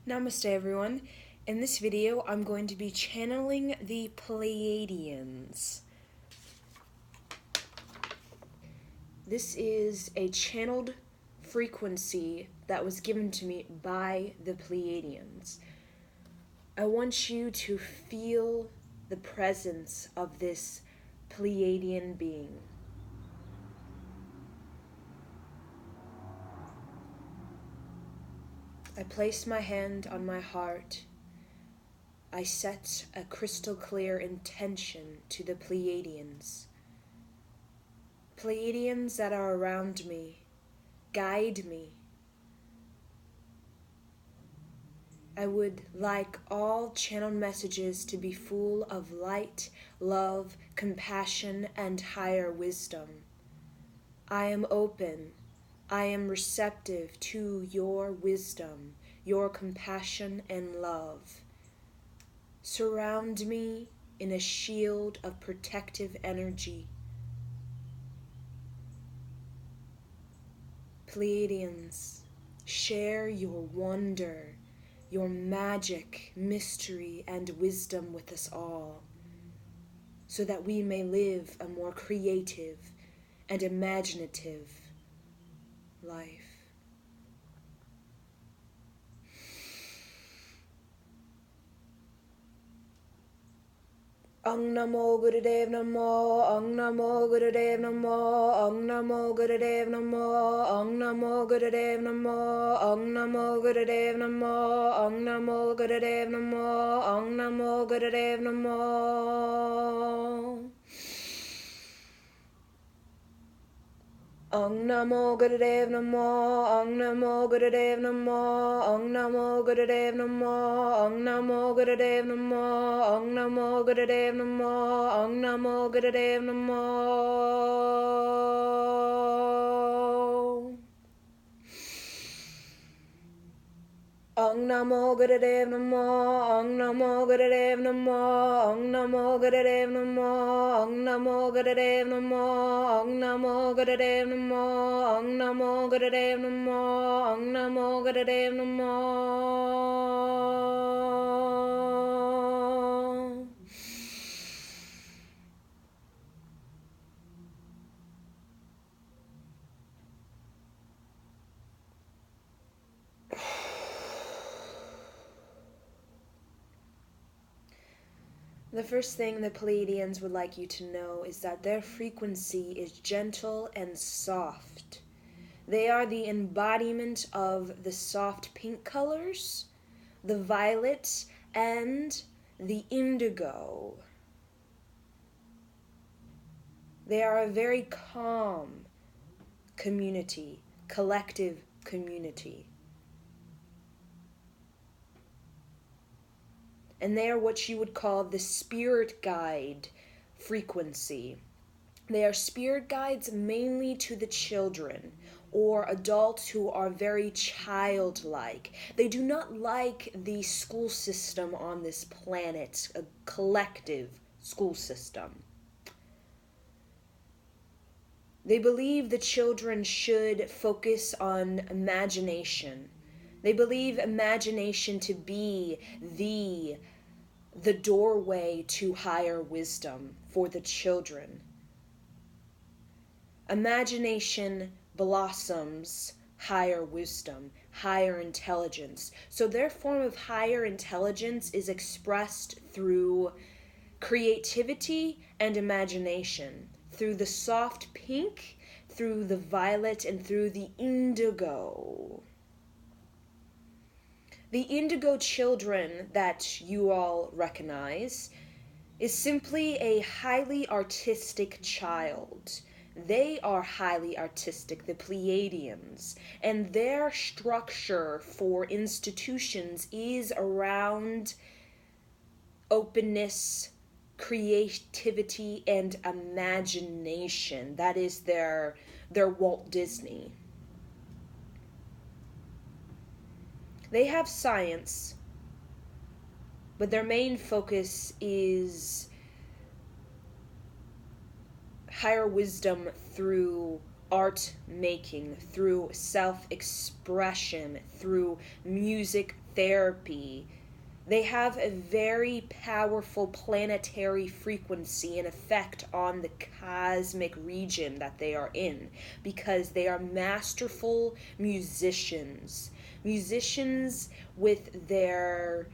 Namaste everyone. In this video I'm going to be channeling the Pleiadians. This is a channeled frequency that was given to me by the Pleiadians. I want you to feel the presence of this Pleiadian being. I place my hand on my heart. I set a crystal clear intention to the Pleiadians. Pleiadians that are around me, guide me. I would like all channeled messages to be full of light, love, compassion, and higher wisdom. I am open. I am receptive to your wisdom, your compassion and love. Surround me in a shield of protective energy. Pleiadians, share your wonder, your magic, mystery, and wisdom with us all, so that we may live a more creative and imaginative life. Om Namo Gurudev Namo, Om Namo Gurudev Namo, Om Namo Gurudev Namo, Om Namo Gurudev Namo, Om Namo Gurudev Namo, Om Namo Gurudev Namo, Om Namo Gurudev Namo. Om Namo Gurudev Namo, Om Namo Gurudev Namo, Om Namo Gurudev Namo, Om Namo Gurudev Namo, Om Namo Gurudev Namo, Om Namo Gurudev Namo. Om Namo Gurudev Namo, Om Namo Gurudev Namo, Om Namo Gurudev Namo, Om Namo Gurudev Namo, Om Namo Gurudev Namo, Om Namo Gurudev Namo, Om Namo Gurudev Namo. The first thing the Pleiadians would like you to know is that their frequency is gentle and soft. They are the embodiment of the soft pink colors, the violet, and the indigo. They are a very calm community, collective community. And they are what you would call the spirit guide frequency. They are spirit guides mainly to the children or adults who are very childlike. They do not like the school system on this planet, a collective school system. They believe the children should focus on imagination. They believe imagination to be the doorway to higher wisdom for the children. Imagination blossoms higher wisdom, higher intelligence. So their form of higher intelligence is expressed through creativity and imagination, through the soft pink, through the violet, and through the indigo. The indigo children that you all recognize is simply a highly artistic child. They are highly artistic, the Pleiadians, and their structure for institutions is around openness, creativity, and imagination. That is their Walt Disney. They have science, but their main focus is higher wisdom through art making, through self-expression, through music therapy. They have a very powerful planetary frequency and effect on the cosmic region that they are in, because they are masterful musicians. Musicians with their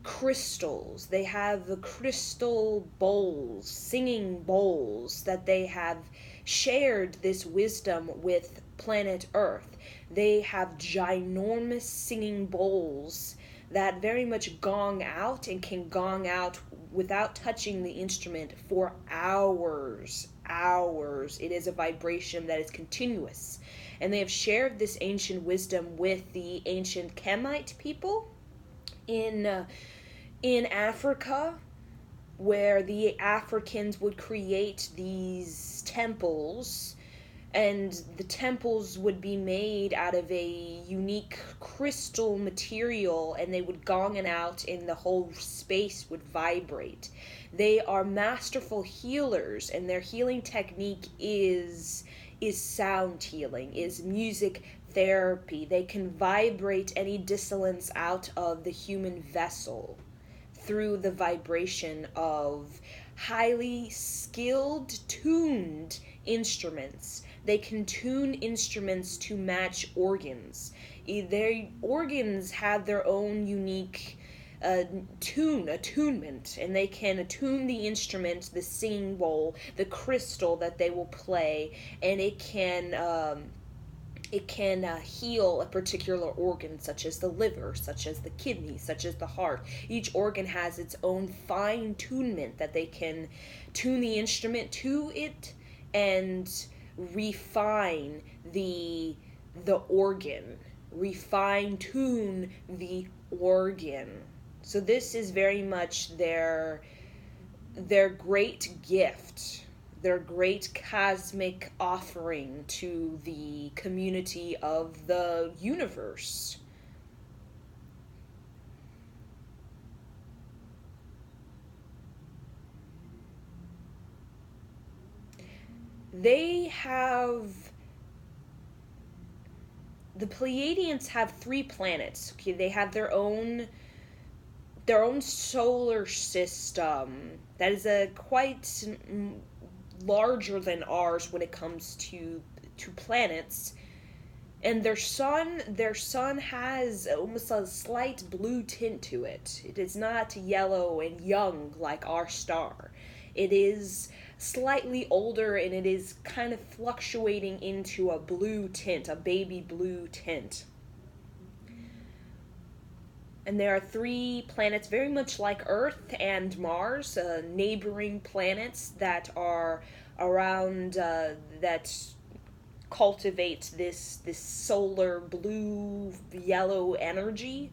crystals. They have the crystal bowls, singing bowls, that they have shared this wisdom with planet Earth. They have ginormous singing bowls that very much gong out, and can gong out without touching the instrument for hours. It is a vibration that is continuous. And they have shared this ancient wisdom with the ancient Kemite people in Africa, where the Africans would create these temples, and the temples would be made out of a unique crystal material, and they would gong it out, and the whole space would vibrate. They are masterful healers, and their healing technique is sound healing, is music therapy. They can vibrate any dissonance out of the human vessel through the vibration of highly skilled, tuned instruments. They can tune instruments to match organs. Their organs have their own unique attunement, and they can attune the instrument, the singing bowl, the crystal that they will play, and it can heal a particular organ, such as the liver, such as the kidney, such as the heart. Each organ has its own fine-tunement that they can tune the instrument to it and refine the organ, refine-tune the organ. So this is very much their great gift, their great cosmic offering to the community of the universe. The Pleiadians have 3 planets. Okay, they have their own solar system that is quite larger than ours when it comes to planets. And their sun has almost a slight blue tint to it. It is not yellow and young like our star. It is slightly older, and it is kind of fluctuating into a blue tint, a baby blue tint. And there are 3 planets very much like Earth and Mars, neighboring planets that are around, that cultivate this solar blue yellow energy.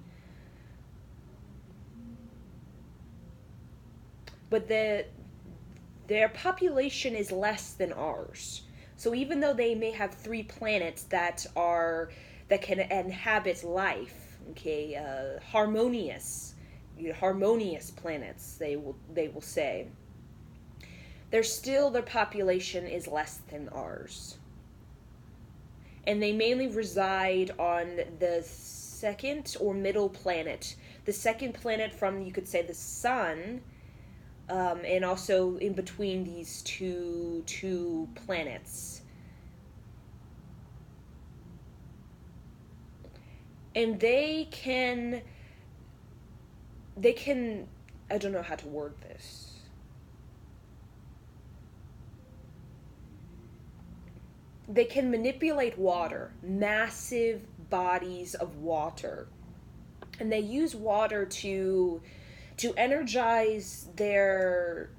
But their population is less than ours. So even though they may have 3 planets that can inhabit life, okay, harmonious planets, they will say, their population is less than ours. And they mainly reside on the second or middle planet. The second planet from, you could say, the sun, and also in between these two planets. And they can, I don't know how to word this. They can manipulate water, massive bodies of water. And they use water to energize their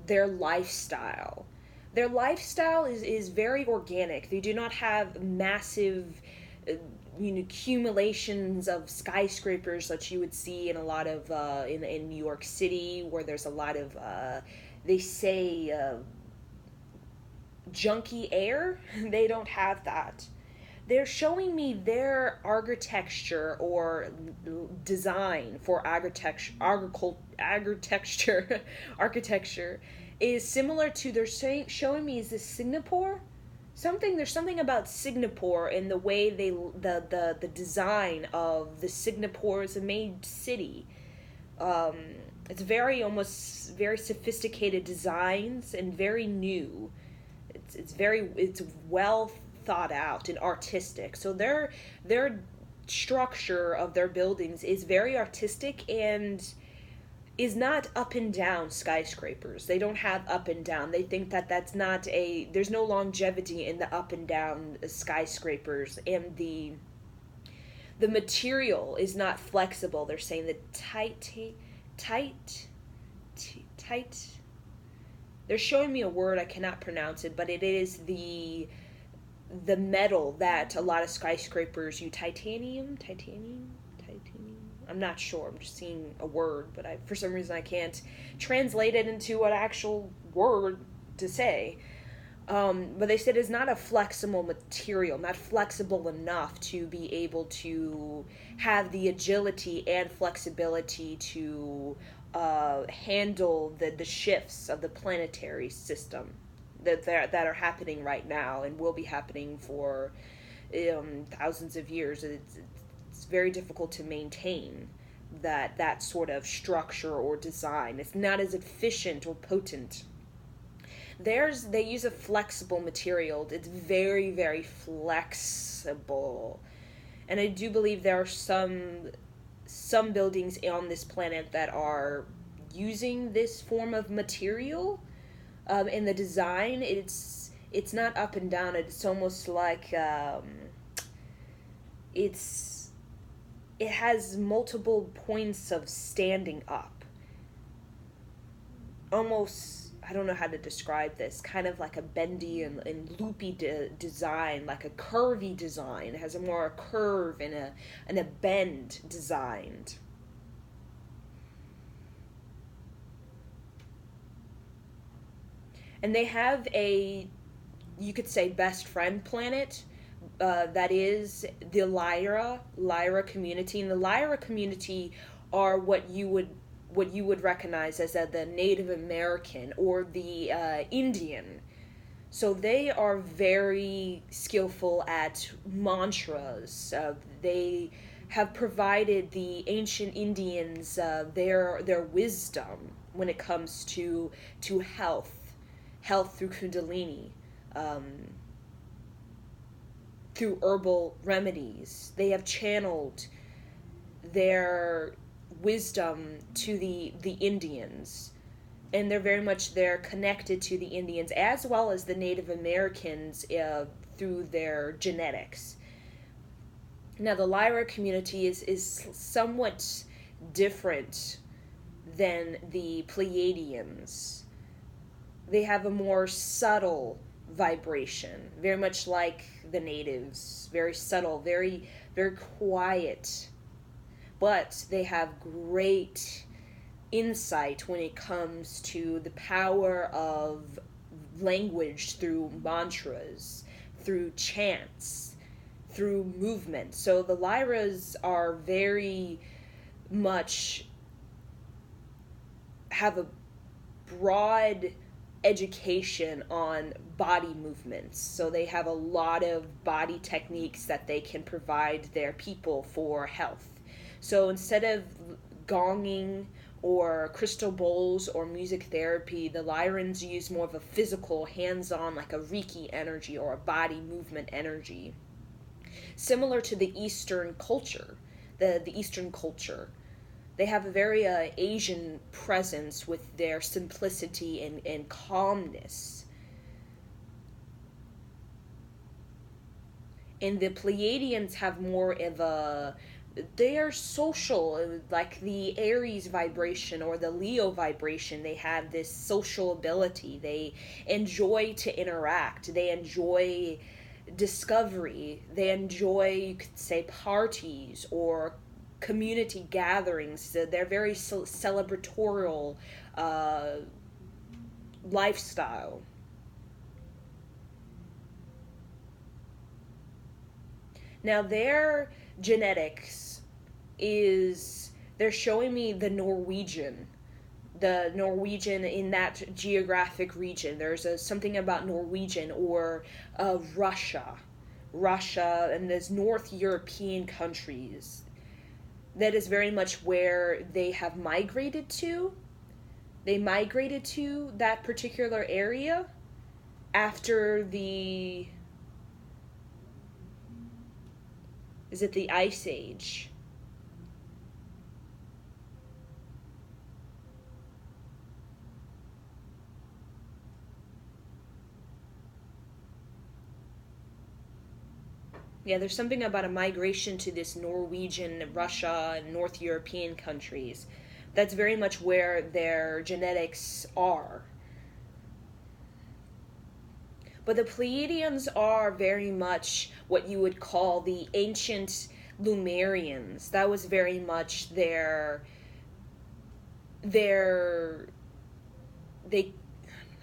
lifestyle. Their lifestyle is very organic. They do not have massive accumulations of skyscrapers that you would see in a lot of in New York City, where there's a lot of they say junky air. They don't have that. They're showing me their architecture or design for architecture is similar to, they're showing me, is this Singapore? There's something about Singapore and the way the design of the Singapore as a main city. Um, it's very sophisticated designs and very new. It's well thought out and artistic. So their structure of their buildings is very artistic and is not up and down skyscrapers. They don't have up and down. They think that there's no longevity in the up and down skyscrapers, and the material is not flexible. They're saying the tight tight. They're showing me a word, I cannot pronounce it, but it is the metal that a lot of skyscrapers use. Titanium. I'm not sure. I'm just seeing a word, but for some reason I can't translate it into an actual word to say. But they said it's not a flexible material, not flexible enough to be able to have the agility and flexibility to handle the shifts of the planetary system that are happening right now and will be happening for thousands of years. It's very difficult to maintain that sort of structure or design. It's not as efficient or potent. They use a flexible material. It's very, very flexible. And I do believe there are some buildings on this planet that are using this form of material in the design. It's not up and down. It's almost like it has multiple points of standing up. Almost, I don't know how to describe this, kind of like a bendy and loopy design, like a curvy design. It has a more curve and a bend designed. And they have you could say, best friend planet, that is the Lyra community. And the Lyra community are what you would recognize as the Native American or the Indian. So they are very skillful at mantras. They have provided the ancient Indians their wisdom when it comes to health through Kundalini, through herbal remedies. They have channeled their wisdom to the Indians, and they're connected to the Indians as well as the Native Americans through their genetics. Now the Lyra community is somewhat different than the Pleiadians. They have a more subtle vibration, very much like the natives, very subtle, very, very quiet, but they have great insight when it comes to the power of language through mantras, through chants, through movement. So the Lyras are very much have a broad education on body movements. So they have a lot of body techniques that they can provide their people for health. So instead of gonging or crystal bowls or music therapy, the Lyrans use more of a physical, hands-on, like a Reiki energy or a body movement energy. Similar to the Eastern culture, the Eastern culture. They have a very Asian presence with their simplicity and calmness. And the Pleiadians have more of they are social, like the Aries vibration or the Leo vibration. They have this social ability. They enjoy to interact. They enjoy discovery. They enjoy, you could say, parties or community gatherings. They're very celebratorial lifestyle. Now their genetics they're showing me the Norwegian the Norwegian in that geographic region. There's something about Norwegian or Russia, and those North European countries. That is very much where they have migrated to. They migrated to that particular area after the... Is it the Ice Age? Yeah, there's something about a migration to this Norwegian, Russia, and North European countries. That's very much where their genetics are. But the Pleiadians are very much what you would call the ancient Lemurians. That was very much their they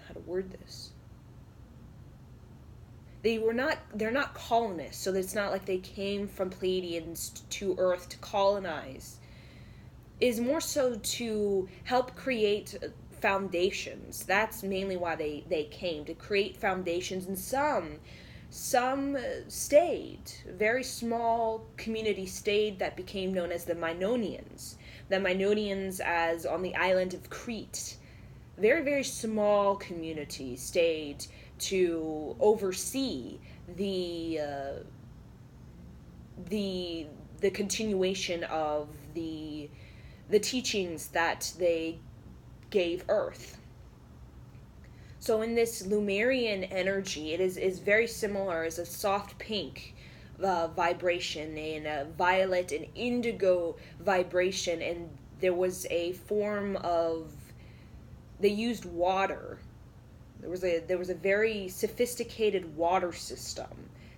how to word this. They're not colonists, so it's not like they came from Pleiadians to Earth to colonize. It is more so to help create foundations. That's mainly why they came, to create foundations, and some stayed. Very small community stayed that became known as the Minonians. The Minonians, as on the island of Crete, very, very small community stayed to oversee the continuation of the teachings that they gave Earth. So in this Lemurian energy, it is very similar as a soft pink vibration and a violet and indigo vibration, and there was a form of... They used water. There was a very sophisticated water system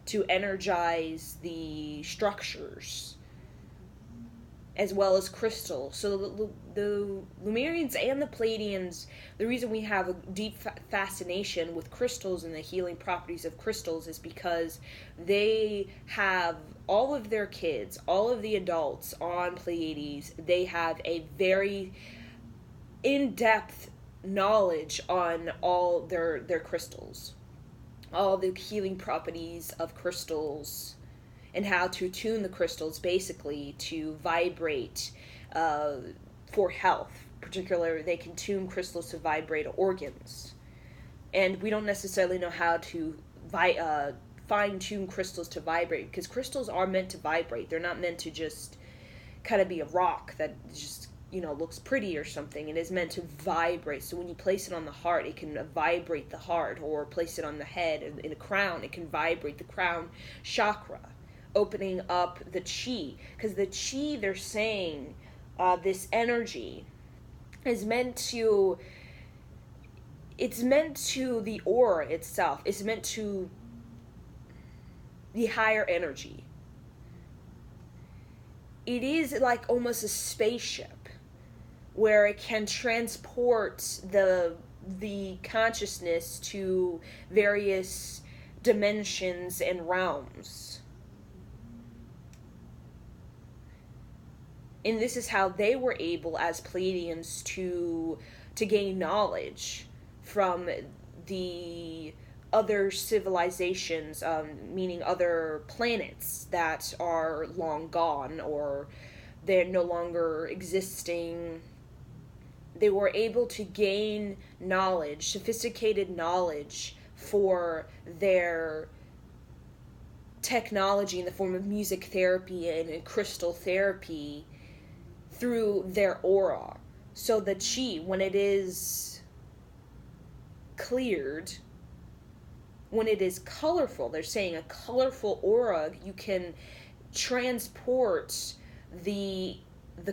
to energize the structures, as well as crystals. So the Lemurians and the Pleiadians, the reason we have a deep fascination with crystals and the healing properties of crystals is because they have all of their kids, all of the adults on Pleiades, they have a very in-depth knowledge on all their crystals, all the healing properties of crystals, and how to tune the crystals basically to vibrate for health. Particularly, they can tune crystals to vibrate organs, and we don't necessarily know how to fine-tune crystals to vibrate, because crystals are meant to vibrate. They're not meant to just kind of be a rock that just looks pretty or something. It is meant to vibrate. So when you place it on the heart, it can vibrate the heart, or place it on the head in a crown, it can vibrate the crown chakra, opening up the chi. Because the chi, they're saying, this energy is meant to... It's meant to the aura itself. It's meant to the higher energy. It is like almost a spaceship, where it can transport the consciousness to various dimensions and realms. And this is how they were able, as Pleiadians, to gain knowledge from the other civilizations, meaning other planets that are long gone, or they're no longer existing. They were able to gain knowledge, sophisticated knowledge, for their technology in the form of music therapy and crystal therapy through their aura. So the chi, when it is cleared, when it is colorful, they're saying a colorful aura, you can transport the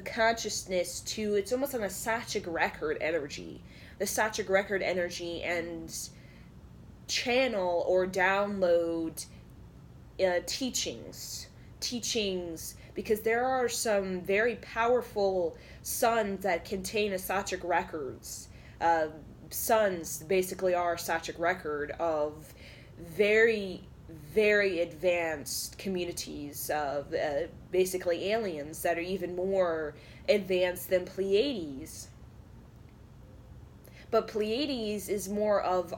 consciousness to... It's almost on a Sachic record energy. The Sachic record energy, and channel or download teachings, because there are some very powerful suns that contain Akashic records. Suns basically are Akashic record of very, very advanced communities of basically aliens that are even more advanced than Pleiades. But Pleiades is more of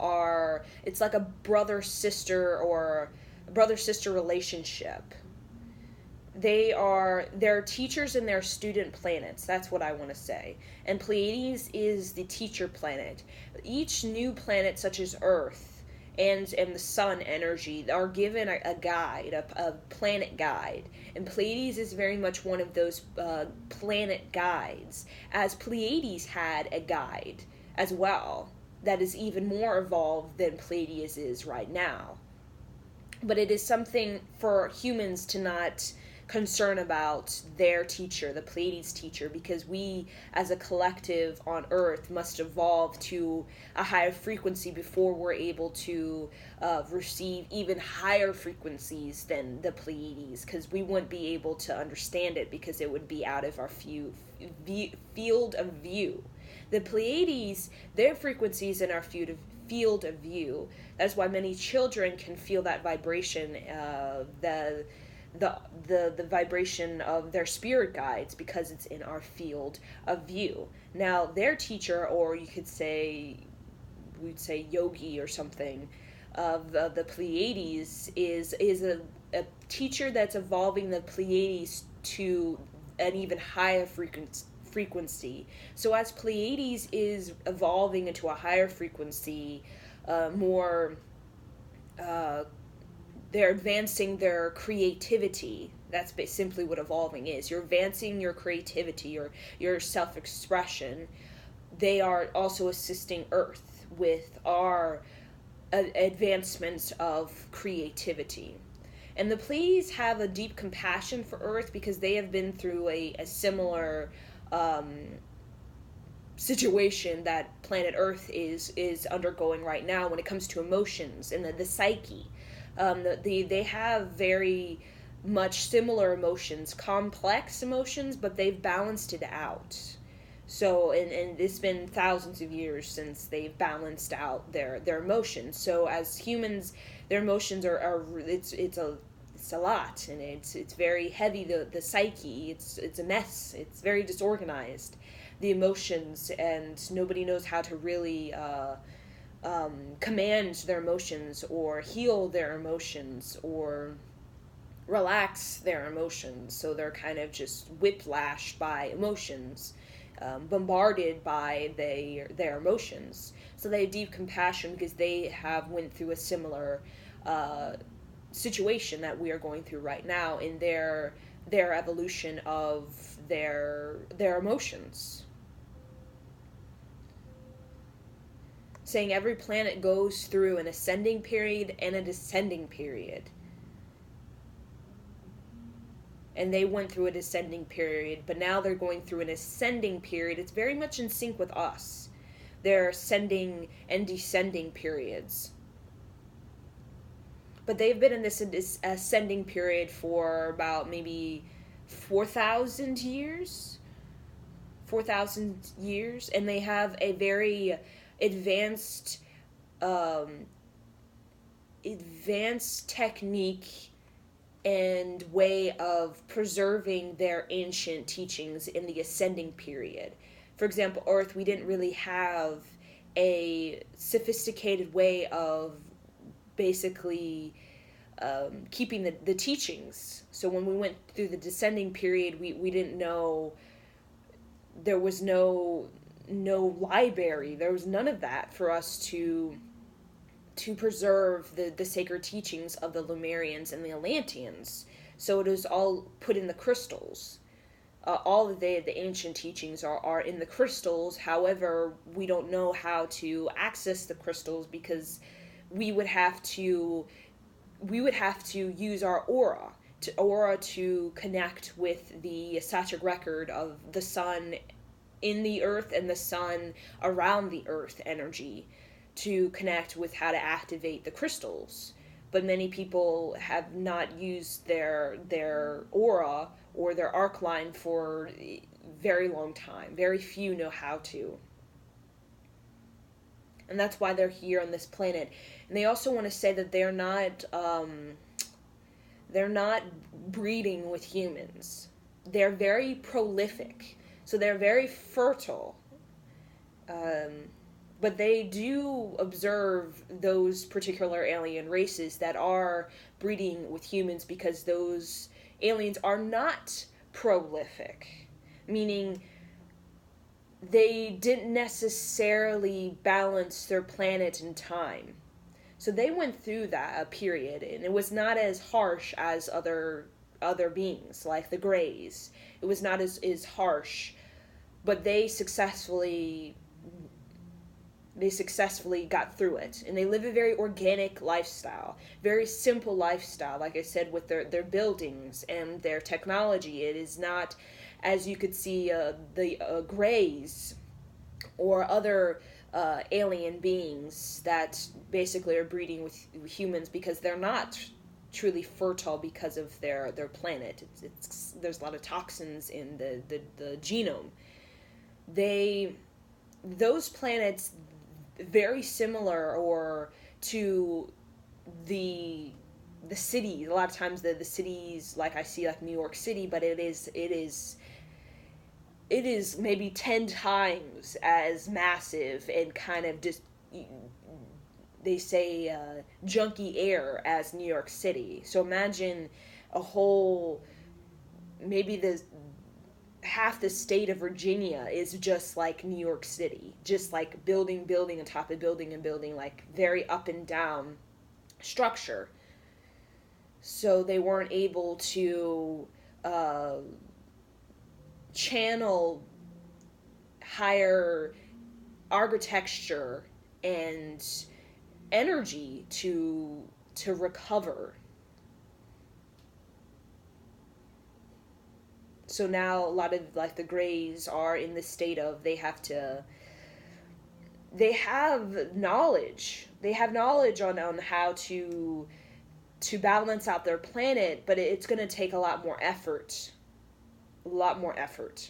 it's like a brother-sister or brother-sister relationship. They're teachers and they're student planets. That's what I want to say. And Pleiades is the teacher planet. Each new planet, such as Earth and the Sun energy, are given a guide, a planet guide. And Pleiades is very much one of those planet guides, as Pleiades had a guide as well that is even more evolved than Pleiades is right now. But it is something for humans to not concern about their teacher, the Pleiades teacher, because we as a collective on Earth must evolve to a higher frequency before we're able to receive even higher frequencies than the Pleiades, because we wouldn't be able to understand it because it would be out of our field of view. The Pleiades, their frequencies in our field of view. That's why many children can feel that vibration, the vibration of their spirit guides, because it's in our field of view. Now, their teacher, or you could say, we'd say yogi or something, of the Pleiades is a teacher that's evolving the Pleiades to an even higher frequency. So as Pleiades is evolving into a higher frequency, more they're advancing their creativity. That's simply what evolving is. You're advancing your creativity, your self-expression. They are also assisting Earth with our advancements of creativity. And the Pleiades have a deep compassion for Earth because they have been through a similar situation that planet Earth is undergoing right now when it comes to emotions and the psyche. They have very much similar emotions, complex emotions, but they've balanced it out. So, and it's been thousands of years since they've balanced out their emotions. So, as humans, their emotions it's a lot, and it's very heavy. The psyche, it's a mess. It's very disorganized. The emotions, and nobody knows how to really command their emotions or heal their emotions or relax their emotions. So they're kind of just whiplashed by emotions, bombarded by their emotions. So they have deep compassion because they have went through a similar situation that we are going through right now in their evolution of their emotions. Saying every planet goes through an ascending period and a descending period. And they went through a descending period, but now they're going through an ascending period. It's very much in sync with us. They're ascending and descending periods. But they've been in this ascending period for about maybe 4,000 years. 4,000 years. And they have a very advanced technique and way of preserving their ancient teachings in the ascending period. For example, Earth, we didn't really have a sophisticated way of basically keeping the teachings. So when we went through the descending period, we didn't know, there was no library, there was none of that for us to preserve the sacred teachings of the Lemurians and the Atlanteans. So it was all put in the crystals. All of the ancient teachings are in the crystals. However, we don't know how to access the crystals because we would have to use our aura to connect with the Sachic record of the sun in the earth and the sun around the earth energy to connect with how to activate the crystals. But many people have not used their aura or their arc line for a very long time. Very few know how to. And that's why they're here on this planet. And they also want to say that they're not breeding with humans. They're very prolific. So they're very fertile. but they do observe those particular alien races that are breeding with humans because those aliens are not prolific, meaning they didn't necessarily balance their planet in time. So they went through that a period, and it was not as harsh as other beings like the Greys. It was not as harsh, but they successfully got through it, and they live a very organic lifestyle, very simple lifestyle. Like I said, with their buildings and their technology, it is not as you could see the Greys or other alien beings that basically are breeding with humans because they're not truly fertile because of their planet. There's a lot of toxins in the genome. Those planets very similar or to the city. A lot of times the cities, like I see like New York City, but it is maybe 10 times as massive and kind of just, they say, junky air as New York City. So imagine a whole, maybe the half the state of Virginia is just like New York City, just like building on top of building and building, like very up and down structure. So they weren't able to channel higher architecture and energy to recover. So now a lot of like the Greys are in the state of they have knowledge. They have knowledge on how to balance out their planet, but it's going to take a lot more effort. A lot more effort.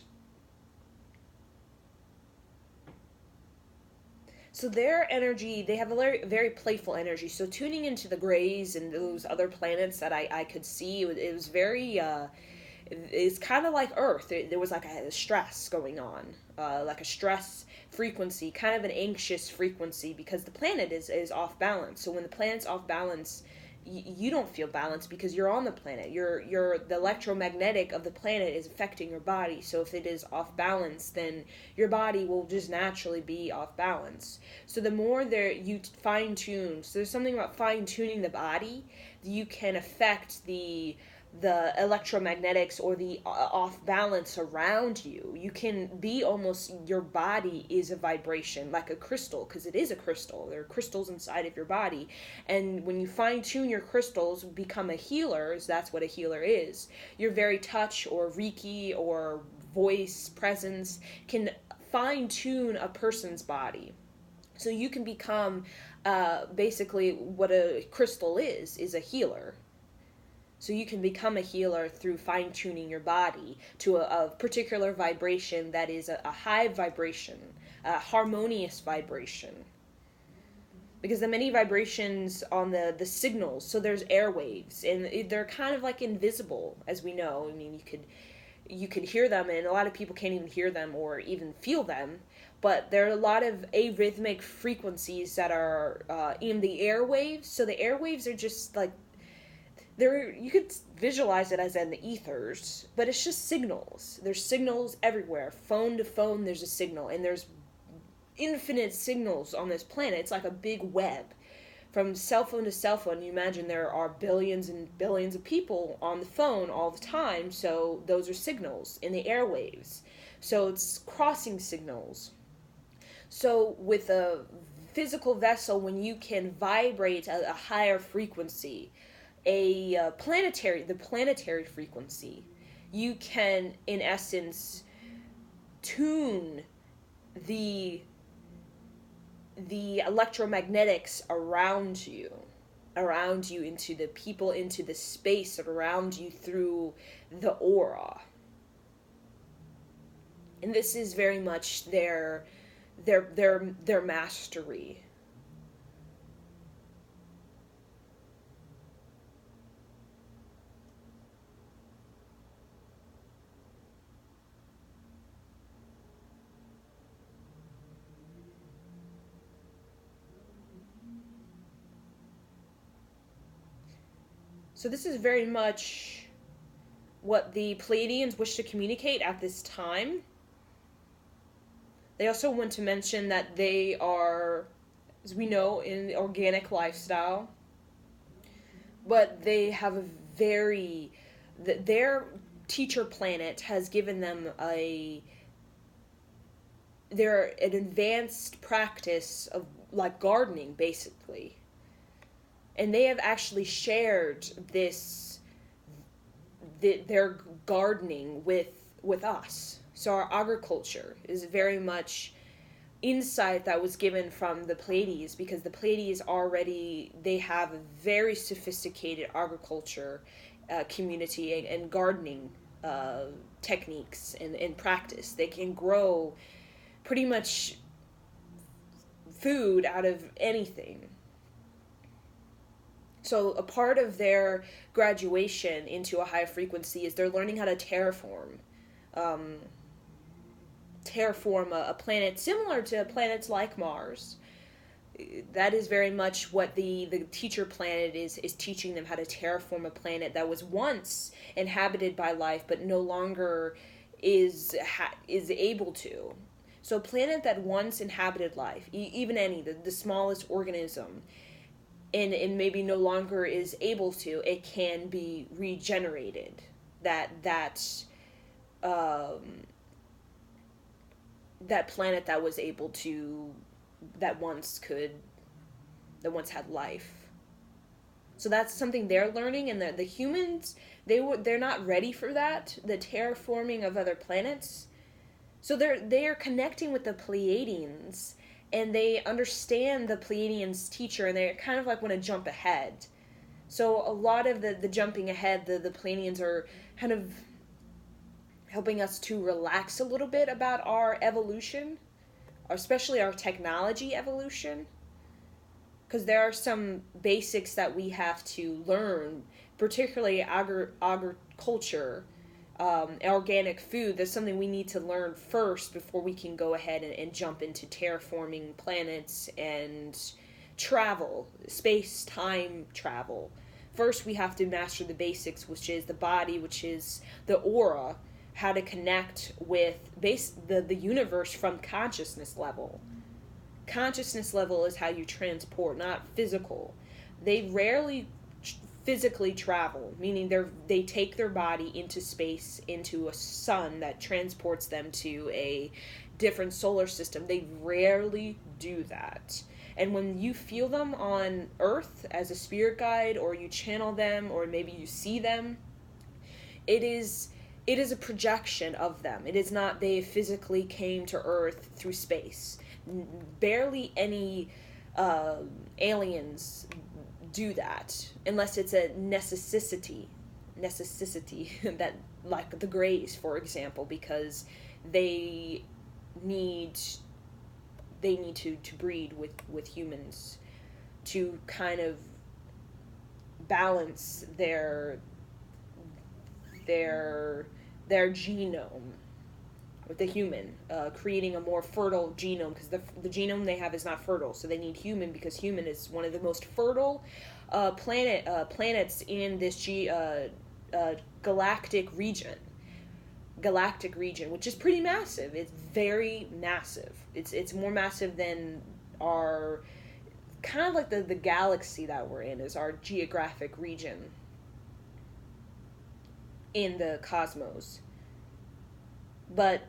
So their energy, they have a very, very playful energy. So tuning into the Greys and those other planets that I could see, it was very, it's kind of like Earth. There was like a stress going on, like a stress frequency, kind of an anxious frequency because the planet is off balance. So when the planet's off balance, you don't feel balanced because you're on the planet. The electromagnetic of the planet is affecting your body. So if it is off balance, then your body will just naturally be off balance. So the more there you fine tune, so there's something about fine tuning the body, you can affect the electromagnetics or the off balance around you. You can be almost, your body is a vibration, like a crystal, because it is a crystal. There are crystals inside of your body, and when you fine tune your crystals, become a healer. That's what a healer is. Your very touch or Reiki or voice presence can fine tune a person's body. So you can become basically what a crystal is a healer. So you can become a healer through fine-tuning your body to a particular vibration that is a high vibration, a harmonious vibration. Because the many vibrations on the signals, so there's airwaves, and they're kind of like invisible, as we know. I mean, you could hear them, and a lot of people can't even hear them or even feel them. But there are a lot of arrhythmic frequencies that are in the airwaves. So the airwaves are just like, you could visualize it as in the ethers, but it's just signals. There's signals everywhere. Phone to phone, there's a signal, and there's infinite signals on this planet. It's like a big web. From cell phone to cell phone, you imagine there are billions and billions of people on the phone all the time, so those are signals in the airwaves. So it's crossing signals. So with a physical vessel, when you can vibrate a higher frequency, the planetary frequency, you can in essence tune the electromagnetics around you into the people, into the space around you through the aura. And this is very much their mastery. So this is very much what the Pleiadians wish to communicate at this time. They also want to mention that they are, as we know, in the organic lifestyle, but they have a very, their teacher planet has given them an advanced practice of like gardening, basically. And they have actually shared their gardening with us. So our agriculture is very much insight that was given from the Pleiades, because the Pleiades they have a very sophisticated agriculture community and gardening techniques and practice. They can grow pretty much food out of anything. So a part of their graduation into a higher frequency is they're learning how to terraform a planet similar to planets like Mars. That is very much what the teacher planet is teaching them, how to terraform a planet that was once inhabited by life but no longer is able to. So a planet that once inhabited life, even the smallest organism, and maybe no longer is able to, it can be regenerated. That planet that was able to, that once had life. So that's something they're learning, and the humans, they're not ready for that, the terraforming of other planets. So they're connecting with the Pleiadians, and they understand the Pleiadians' teacher, and they kind of like want to jump ahead. So a lot of the jumping ahead, the Pleiadians are kind of helping us to relax a little bit about our evolution, especially our technology evolution, because there are some basics that we have to learn, particularly agriculture, organic food. That's something we need to learn first before we can go ahead and jump into terraforming planets and travel, space-time travel. First, we have to master the basics, which is the body, which is the aura, how to connect with the universe from consciousness level. Consciousness level is how you transport, not physical. They rarely physically travel, meaning they take their body into space, into a sun that transports them to a different solar system. They rarely do that. And when you feel them on Earth as a spirit guide, or you channel them, or maybe you see them, it is a projection of them. It is not they physically came to Earth through space. Barely any aliens do that, unless it's a necessity that, like the Greys, for example, because they need to breed with humans to kind of balance their genome with the human, creating a more fertile genome, because the genome they have is not fertile, so they need human, because human is one of the most fertile planets in this galactic region, which is pretty massive. It's very massive. It's more massive than our, kind of like the galaxy that we're in is our geographic region in the cosmos. But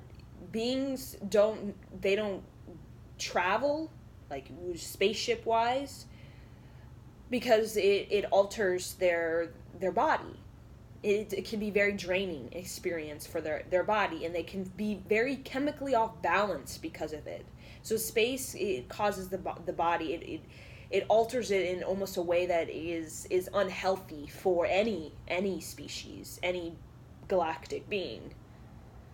beings don't travel, like spaceship wise, because it alters their body. It can be very draining experience for their body, and they can be very chemically off balance because of it. So space, it causes the body, it alters it in almost a way that is unhealthy for any species, any galactic being.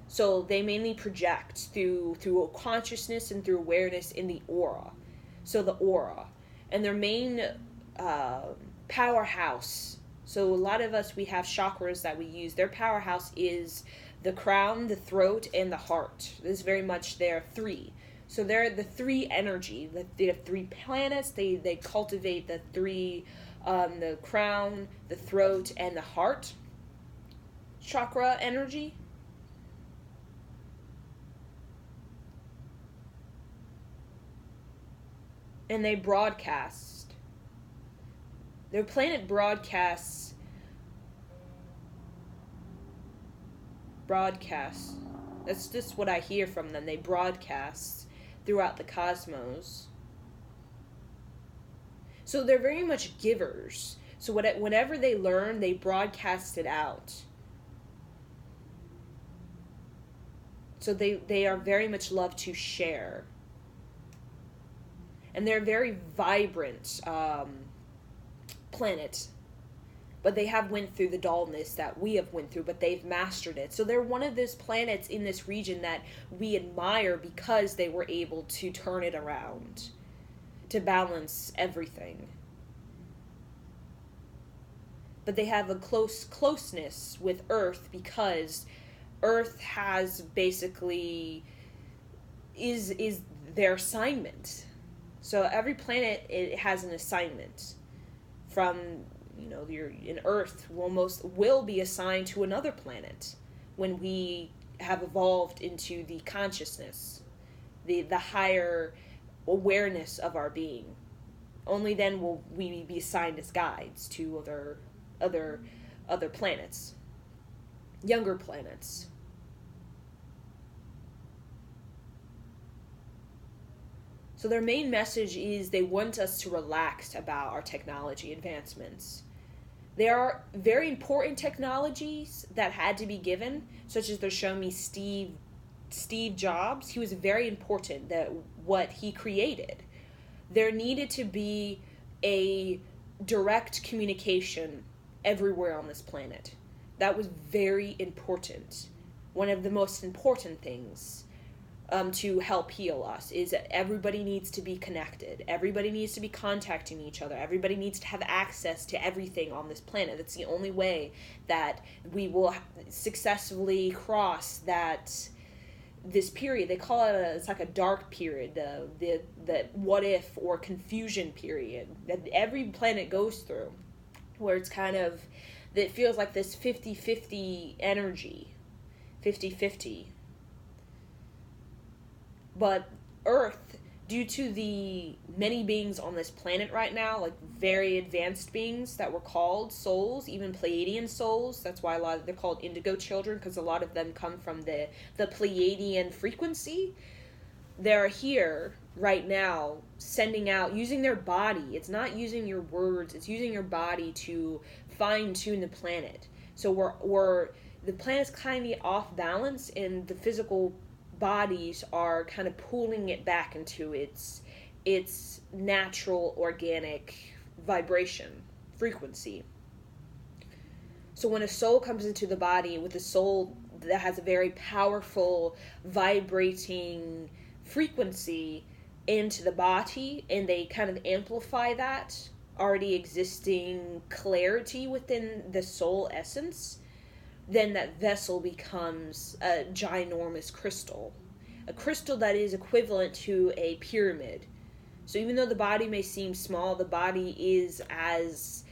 So they mainly project through consciousness and through awareness in the aura. So the aura. And their main powerhouse. So a lot of us, we have chakras that we use. Their powerhouse is the crown, the throat, and the heart. This is very much their three. So they're the three energy. They have three planets. They cultivate the three the crown, the throat, and the heart chakra energy. And they broadcast. Their planet broadcasts. That's just what I hear from them. They broadcast throughout the cosmos. So they're very much givers. So whenever they learn, they broadcast it out. So they are very much love to share. And they're a very vibrant planet. But they have went through the dullness that we have went through, but they've mastered it. So they're one of those planets in this region that we admire because they were able to turn it around, to balance everything. But they have a closeness with Earth because Earth has basically is their assignment. So every planet, it has an assignment. From, in Earth will be assigned to another planet when we have evolved into the consciousness, the higher awareness of our being. Only then will we be assigned as guides to other planets, younger planets. So their main message is they want us to relax about our technology advancements. There are very important technologies that had to be given, such as they're showing me Steve Jobs. He was very important, that what he created. There needed to be a direct communication everywhere on this planet. That was very important. One of the most important things to help heal us is that everybody needs to be connected. Everybody needs to be contacting each other. Everybody needs to have access to everything on this planet. That's the only way that we will successfully cross this period. They call it it's like a dark period, the what if or confusion period that every planet goes through, where it's kind of, it feels like this 50-50 energy, 50-50. But Earth, due to the many beings on this planet right now, like very advanced beings that were called souls, even Pleiadian souls, that's why they're called indigo children, because a lot of them come from the Pleiadian frequency. They're here right now sending out, using their body. It's not using your words, it's using your body to fine-tune the planet. So the planet's kind of off balance, and the physical bodies are kind of pulling it back into its natural organic vibration frequency. So when a soul comes into the body with a soul that has a very powerful vibrating frequency into the body, and they kind of amplify that already existing clarity within the soul essence, then that vessel becomes a ginormous crystal. A crystal that is equivalent to a pyramid. So even though the body may seem small, the body is as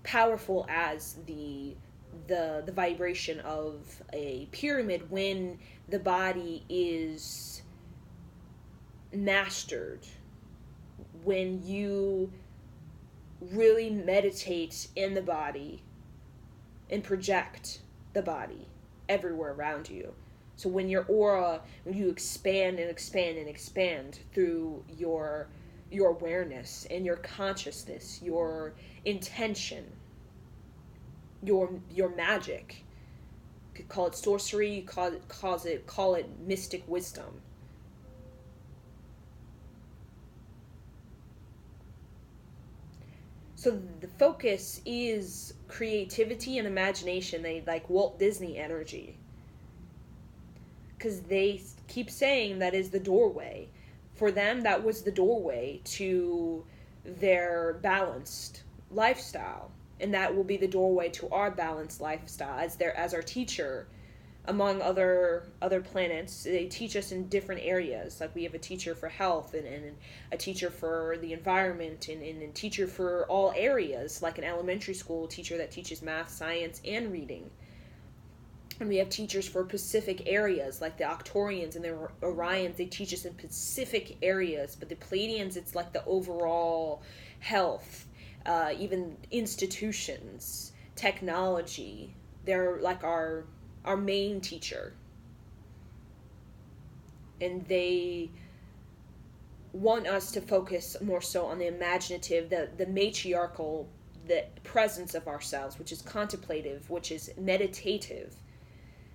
powerful as the vibration of a pyramid when the body is mastered. When you really meditate in the body and project the body everywhere around you. So when your aura, when you expand and expand and expand through your awareness and your consciousness, your intention, your magic, you could call it sorcery, call it mystic wisdom. So the focus is creativity and imagination. They like Walt Disney energy. Because they keep saying that is the doorway. For them, that was the doorway to their balanced lifestyle. And that will be the doorway to our balanced lifestyle. As our teacher among other planets. They teach us in different areas. Like we have a teacher for health, and a teacher for the environment, and a teacher for all areas, like an elementary school teacher that teaches math, science, and reading. And we have teachers for Pacific areas, like the Octorians and the Orions. They teach us in Pacific areas, but the Pleiadians, it's like the overall health, even institutions, technology. They're like our main teacher. And they want us to focus more so on the imaginative, the matriarchal, the presence of ourselves, which is contemplative, which is meditative,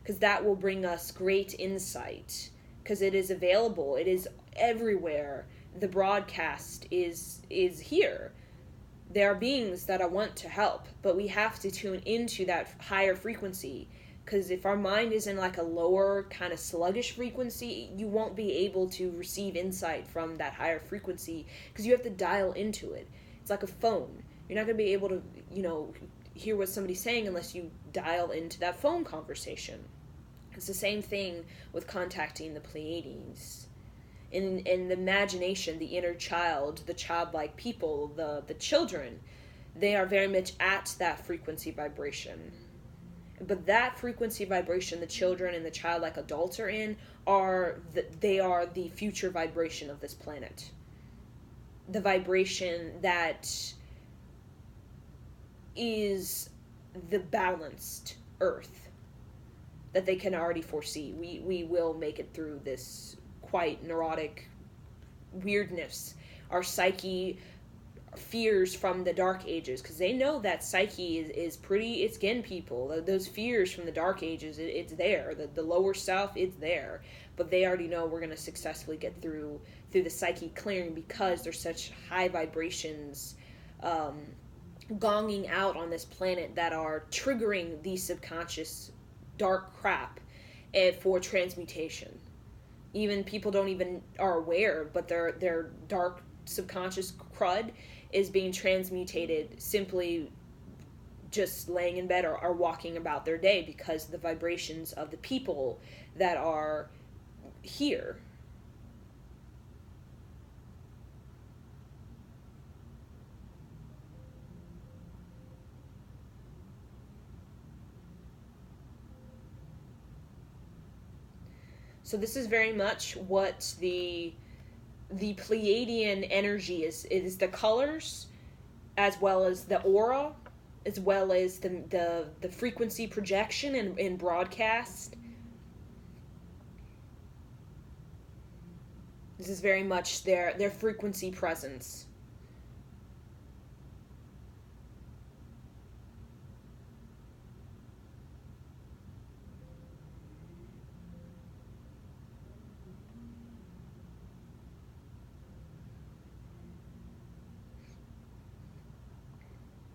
because that will bring us great insight, because it is available, it is everywhere. The broadcast is here. There are beings that want to help, but we have to tune into that higher frequency, because if our mind is in like a lower kind of sluggish frequency, you won't be able to receive insight from that higher frequency, because you have to dial into it. It's like a phone. You're not going to be able to, hear what somebody's saying unless you dial into that phone conversation. It's the same thing with contacting the Pleiadians. In the imagination, the inner child, the childlike people, the children, they are very much at that frequency vibration. But that frequency vibration, the children and the childlike adults are in, they are the future vibration of this planet. The vibration that is the balanced earth that they can already foresee. We will make it through this quite neurotic weirdness. Our psyche fears from the dark ages, because they know that psyche is pretty, it's getting people. Those fears from the dark ages, it's there. The lower self, it's there. But they already know we're going to successfully get through the psyche clearing, because there's such high vibrations gonging out on this planet that are triggering the subconscious dark crap for transmutation. Even people don't even are aware, but their dark subconscious crud is being transmutated simply just laying in bed or walking about their day, because the vibrations of the people that are here. So this is very much what the Pleiadian energy is. It is the colors, as well as the aura, as well as the frequency projection and broadcast. This is very much their frequency presence.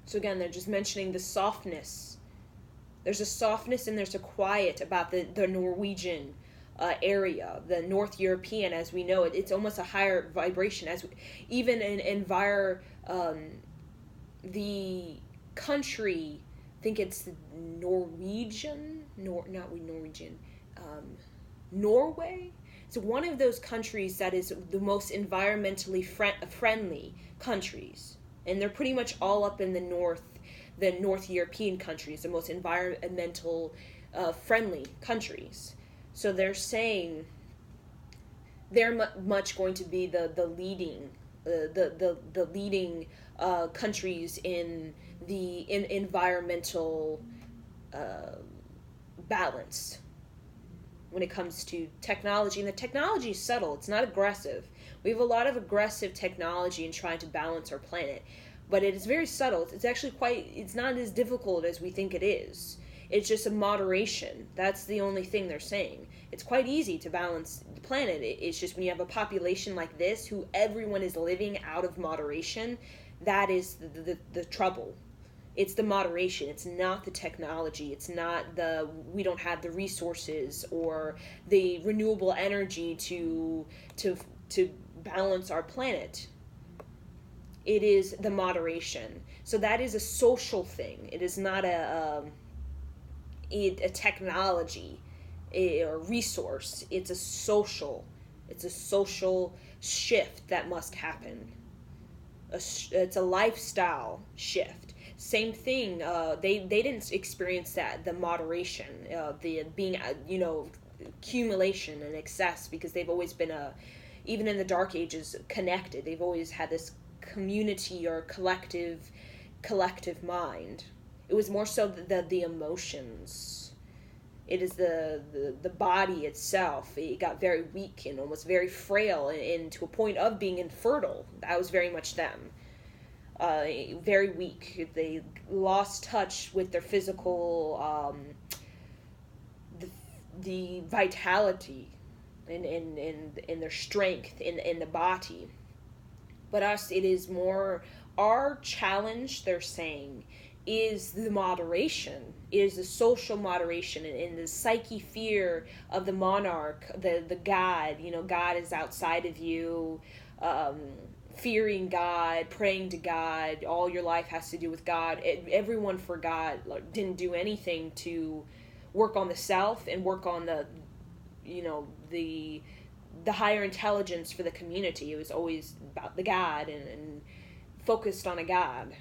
So again, they're just mentioning the softness. There's a softness and there's a quiet about the Norwegian area, the North European, as we know it. It's almost a higher vibration. Even in the country, I think it's Norwegian, Norway. It's one of those countries that is the most environmentally friendly countries. And they're pretty much all up in the North European countries, the most environmental friendly countries. So they're saying they're much going to be the leading countries in the environmental balance when it comes to technology. And the technology is subtle. It's not aggressive. We have a lot of aggressive technology in trying to balance our planet, but it is very subtle. It's actually it's not as difficult as we think it is. It's just a moderation. That's the only thing they're saying. It's quite easy to balance the planet. It's just when you have a population like this, who everyone is living out of moderation, that is the trouble. It's the moderation. It's not the technology. It's not we don't have the resources or the renewable energy to balance our planet. It is the moderation. So that is a social thing. It is not a technology. or resource. It's a social shift that must happen. It's a lifestyle shift. Same thing. They didn't experience that, the moderation, the being accumulation and excess, because they've always been even in the Dark Ages, connected. They've always had this community or collective mind. It was more so the emotions. It is the body itself. It got very weak and almost very frail, and to a point of being infertile. That was very much them. Very weak. They lost touch with their physical, the vitality, and their strength in the body. But us, it is more our challenge. They're saying is the moderation, is the social moderation, and the psyche fear of the monarch, the God. God is outside of you. Fearing God, praying to God, all your life has to do with God. Everyone forgot, didn't do anything to work on the self and work on the higher intelligence for the community. It was always about the God and focused on a God.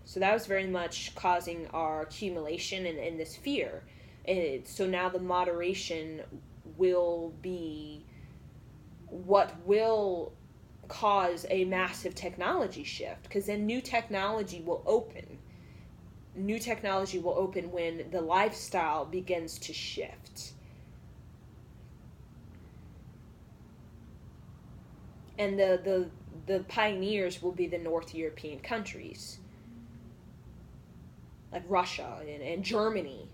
So that was very much causing our accumulation and this fear. And so now the moderation will be what will cause a massive technology shift, because then new technology will open. New technology will open when the lifestyle begins to shift. And the pioneers will be the North European countries, like Russia and Germany.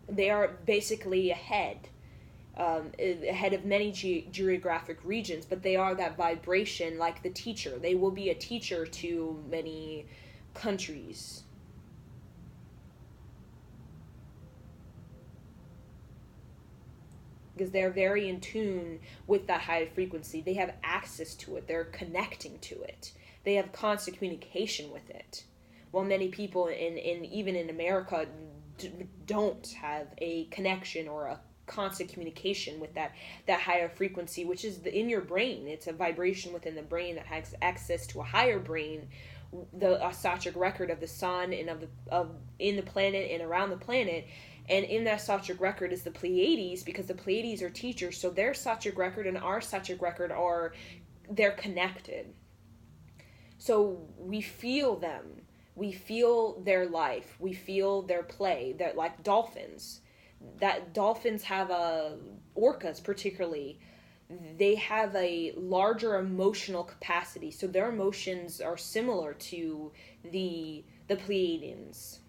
They are basically ahead of many geographic regions, but they are that vibration, like the teacher. They will be a teacher to many countries. Because they're very in tune with that high frequency. They have access to it. They're connecting to it. They have constant communication with it. While many people even in America don't have a connection or a constant communication with that higher frequency, which is in your brain. It's a vibration within the brain that has access to a higher brain, the Akashic record of the sun and of in the planet and around the planet. And in that Akashic record is the Pleiades, because the Pleiades are teachers. So their Akashic record and our Akashic record they're connected. So we feel them. We feel their life. We feel their play. They're like dolphins. That dolphins have orcas particularly, they have a larger emotional capacity. So their emotions are similar to the Pleiadians.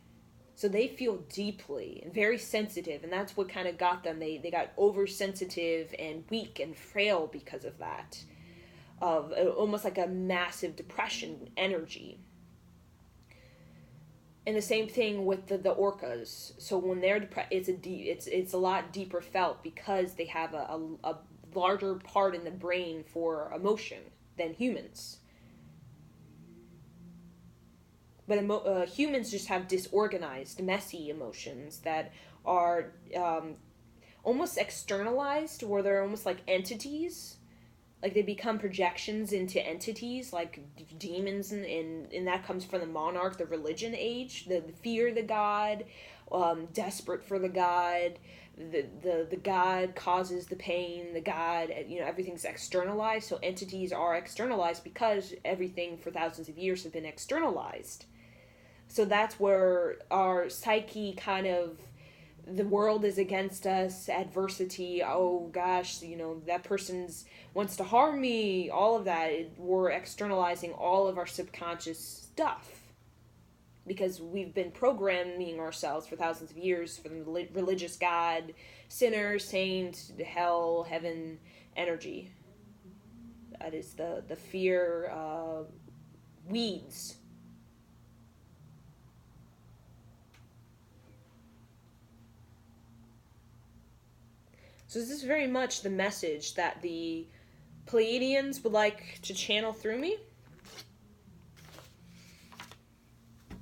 So they feel deeply and very sensitive, and that's what kind of got them. They got oversensitive and weak and frail because of that. Of almost like a massive depression energy. And the same thing with the orcas. So when they're depressed, it's a lot deeper felt, because they have a larger part in the brain for emotion than humans. But humans just have disorganized, messy emotions that are almost externalized, where they're almost like entities. Like they become projections into entities, like demons, and that comes from the monarch, the religion age, the fear of the god, desperate for the god, the god causes the pain, the god, everything's externalized. So entities are externalized because everything for thousands of years has been externalized. So that's where our psyche kind of, the world is against us, adversity, oh gosh, that person's wants to harm me, all of that. We're externalizing all of our subconscious stuff, because we've been programming ourselves for thousands of years from the religious God, sinner, saint, hell, heaven energy. That is the fear weeds. So this is very much the message that the Pleiadians would like to channel through me.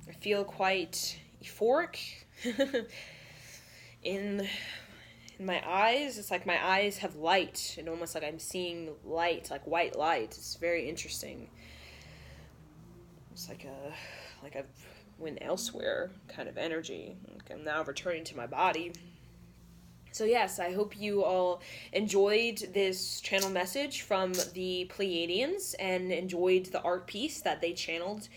I feel quite euphoric. in my eyes, it's like my eyes have light, and almost like I'm seeing light, like white light. It's very interesting. It's like I've went elsewhere kind of energy. Like I'm now returning to my body. So yes, I hope you all enjoyed this channel message from the Pleiadians and enjoyed the art piece that they channeled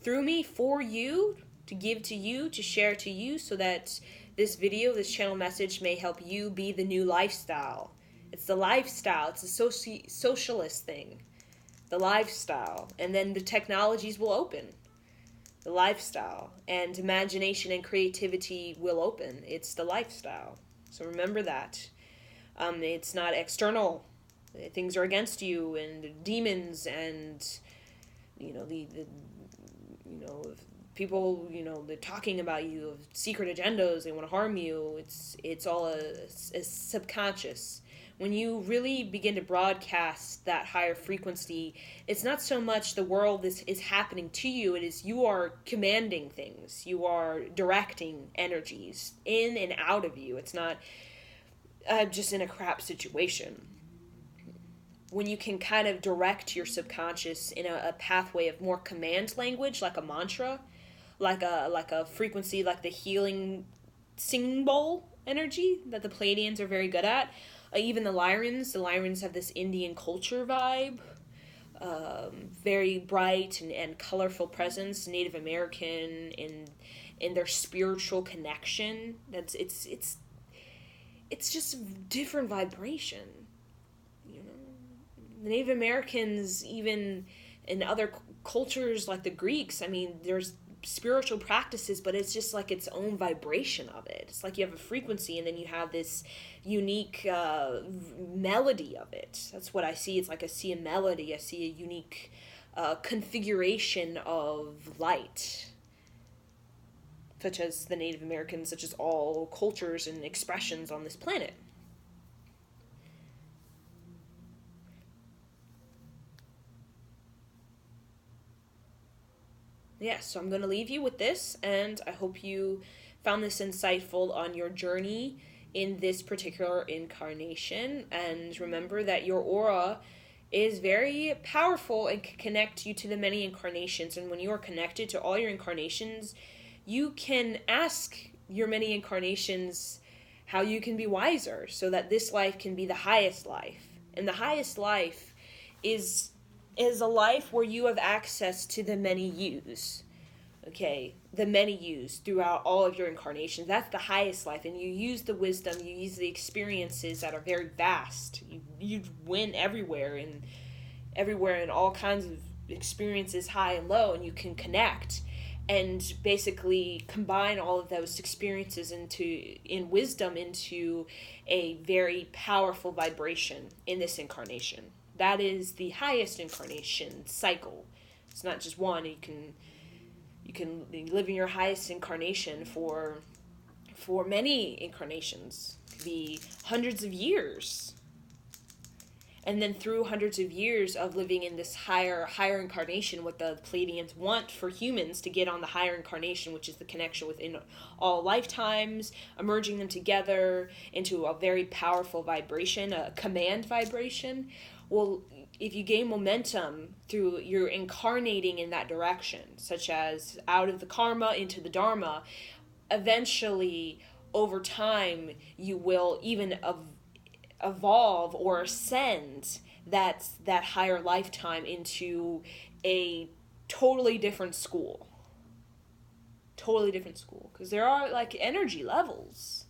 through me for you, to give to you, to share to you, so that this video, this channel message may help you be the new lifestyle. It's the lifestyle. It's a socialist thing. The lifestyle. And then the technologies will open. The lifestyle. And imagination and creativity will open. It's the lifestyle. So remember that. It's not external. Things are against you, and demons, and people, they're talking about you, secret agendas. They want to harm you. It's all a subconscious. When you really begin to broadcast that higher frequency, it's not so much the world is happening to you. It is you are commanding things. You are directing energies in and out of you. It's not just in a crap situation. When you can kind of direct your subconscious in a pathway of more command language, like a mantra, like a frequency, like the healing singing bowl energy that the Pleiadians are very good at. Even the Lyrans have this Indian culture vibe, very bright and colorful presence, Native American in their spiritual connection. It's just a different vibration. The Native Americans, even in other cultures like the Greeks, I mean, there's spiritual practices, but it's just like its own vibration of it. It's like you have a frequency, and then you have this unique melody of it. That's what I see. It's like I see a melody. I see a unique configuration of light, such as the Native Americans, such as all cultures and expressions on this planet. Yeah, so I'm going to leave you with this, and I hope you found this insightful on your journey in this particular incarnation. And remember that your aura is very powerful and can connect you to the many incarnations. And when you are connected to all your incarnations, you can ask your many incarnations how you can be wiser, so that this life can be the highest life. And the highest life is a life where you have access to the many yous. Okay, the many yous throughout all of your incarnations. That's the highest life, and you use the wisdom, you use the experiences that are very vast. You win everywhere in all kinds of experiences, high and low, and you can connect and basically combine all of those experiences in wisdom into a very powerful vibration in this incarnation. That is the highest incarnation cycle. It's not just one. You can live in your highest incarnation for many incarnations. It could be hundreds of years. And then through hundreds of years of living in this higher incarnation, what the Pleiadians want for humans to get on the higher incarnation, which is the connection within all lifetimes, merging them together into a very powerful vibration, a command vibration. Well, if you gain momentum through you're incarnating in that direction, such as out of the karma into the dharma, eventually over time you will even evolve or ascend that higher lifetime into a totally different school. Because there are like energy levels.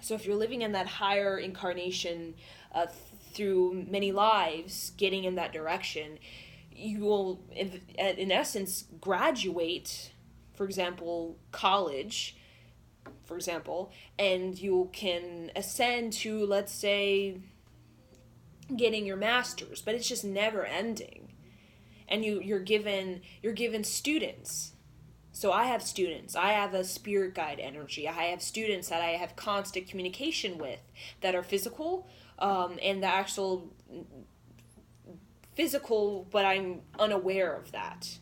So if you're living in that higher incarnation through many lives, getting in that direction, you will, in essence, graduate, for example, college, and you can ascend to, let's say, getting your master's, but it's just never ending. And you're given students. So I have students. I have a spirit guide energy. I have students that I have constant communication with that are physical, and the actual physical, but I'm unaware of that.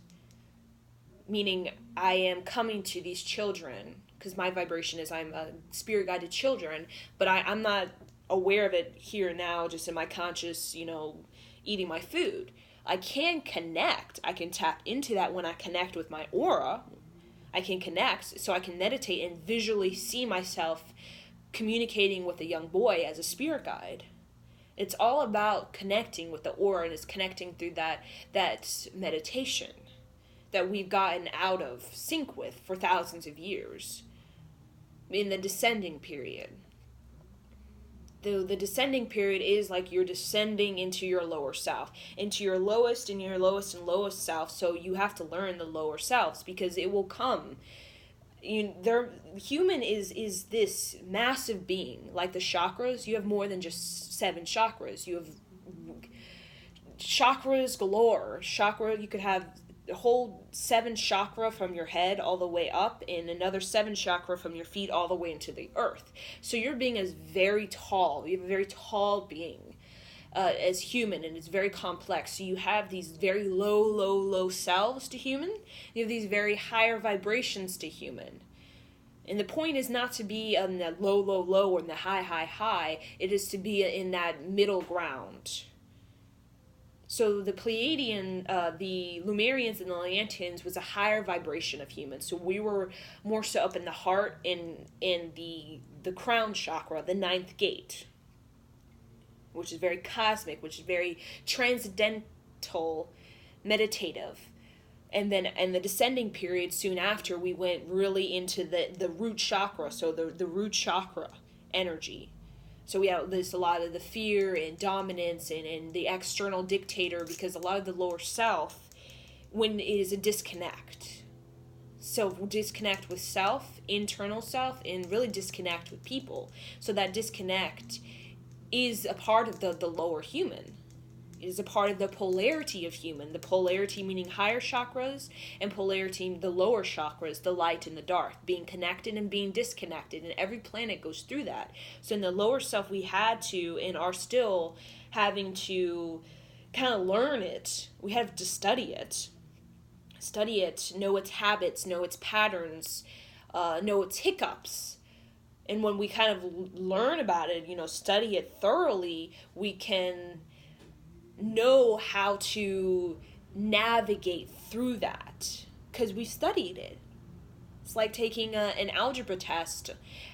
Meaning I am coming to these children because my vibration is I'm a spirit guide to children, but I'm not aware of it here and now, just in my conscious, eating my food. I can connect. I can tap into that when I connect with my aura. I can connect, so I can meditate and visually see myself communicating with a young boy as a spirit guide. It's all about connecting with the aura, and it's connecting through that meditation that we've gotten out of sync with for thousands of years in the descending period. The descending period is like you're descending into your lower self, into your lowest and your lowest and lowest self. So you have to learn the lower selves, because it will come. Human is this massive being. Like the chakras, you have more than just 7 chakras. You have chakras galore. You could have the whole 7 chakra from your head all the way up, and another 7 chakra from your feet all the way into the earth. So your being is very tall. You have a very tall being as human, and it's very complex. So you have these very low selves to human. You have these very higher vibrations to human. And the point is not to be in the low or in the high. It is to be in that middle ground. So the Pleiadian, the Lemurians and the Pleiadians was a higher vibration of humans. So we were more so up in the heart, in the crown chakra, the 9th gate, which is very cosmic, which is very transcendental, meditative. And then in the descending period, soon after, we went really into the root chakra, so the root chakra energy. So we have a lot of the fear and dominance and the external dictator, because a lot of the lower self, when it is a disconnect. So disconnect with self, internal self, and really disconnect with people. So that disconnect is a part of the lower human. It is a part of the polarity of human. The polarity meaning higher chakras, and polarity the lower chakras, the light and the dark, being connected and being disconnected. And every planet goes through that. So in the lower self, we had to and are still having to kind of learn it. We have to study it. Know its habits, know its patterns, know its hiccups. And when we kind of learn about it, study it thoroughly, we can know how to navigate through that, because we studied it. It's like taking an algebra test.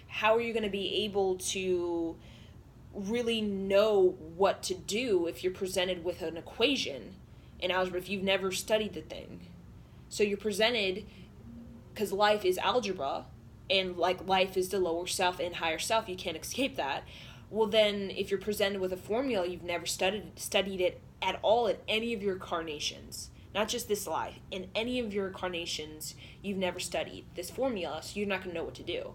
How are you going to be able to really know what to do if you're presented with an equation in algebra if you've never studied the thing? So you're presented, because life is algebra, and like life is the lower self and higher self, you can't escape that. Well, then, if you're presented with a formula, you've never studied it at all in any of your incarnations. Not just this life. In any of your incarnations, you've never studied this formula, so you're not going to know what to do.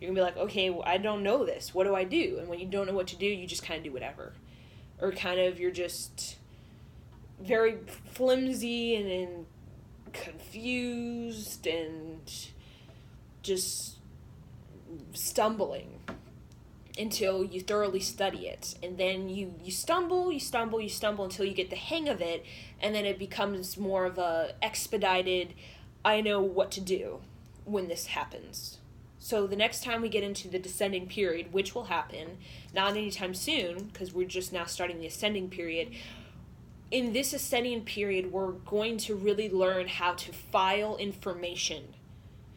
You're going to be like, okay, well, I don't know this. What do I do? And when you don't know what to do, you just kind of do whatever. Or kind of, you're just very flimsy and confused and just stumbling until you thoroughly study it. And then you stumble until you get the hang of it, and then it becomes more of a expedited, I know what to do when this happens. So the next time we get into the descending period, which will happen not anytime soon, because we're just now starting the ascending period, in this ascending period, we're going to really learn how to file information.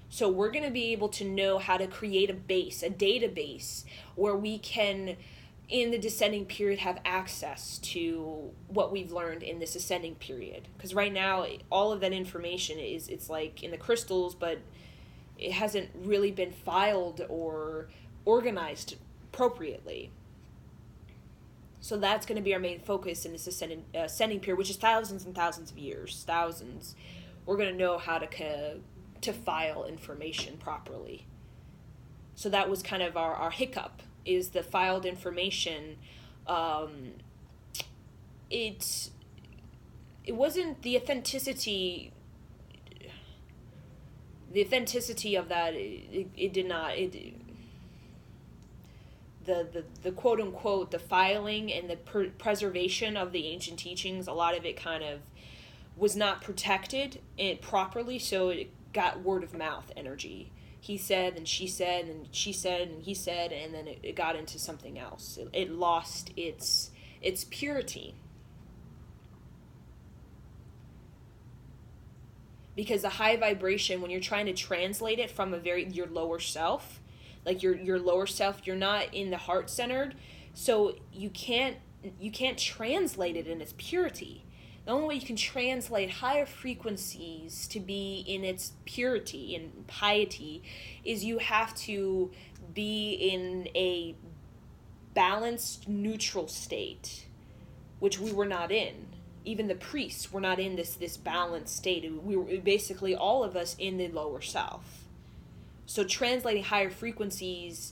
So we're going to be able to know how to create a database, where we can, in the descending period, have access to what we've learned in this ascending period. Because right now, all of that information it's like in the crystals, but it hasn't really been filed or organized appropriately. So that's going to be our main focus in this ascending period, which is thousands and thousands of years. Thousands. We're going to know how to file information properly. So that was kind of our hiccup, is the filed information. It wasn't the authenticity of that. It did not. The quote unquote, the filing and the preservation of the ancient teachings, a lot of it kind of was not protected properly, so it got word of mouth energy. he said, and she said, and she said, and he said, and then it got into something else. It lost its purity. Because the high vibration, when you're trying to translate it from your lower self, like your lower self, you're not in the heart centered, so you can't translate it in its purity. The only way you can translate higher frequencies to be in its purity and piety is you have to be in a balanced, neutral state, which we were not in. Even the priests were not in this balanced state. We were basically, all of us, in the lower self. So translating higher frequencies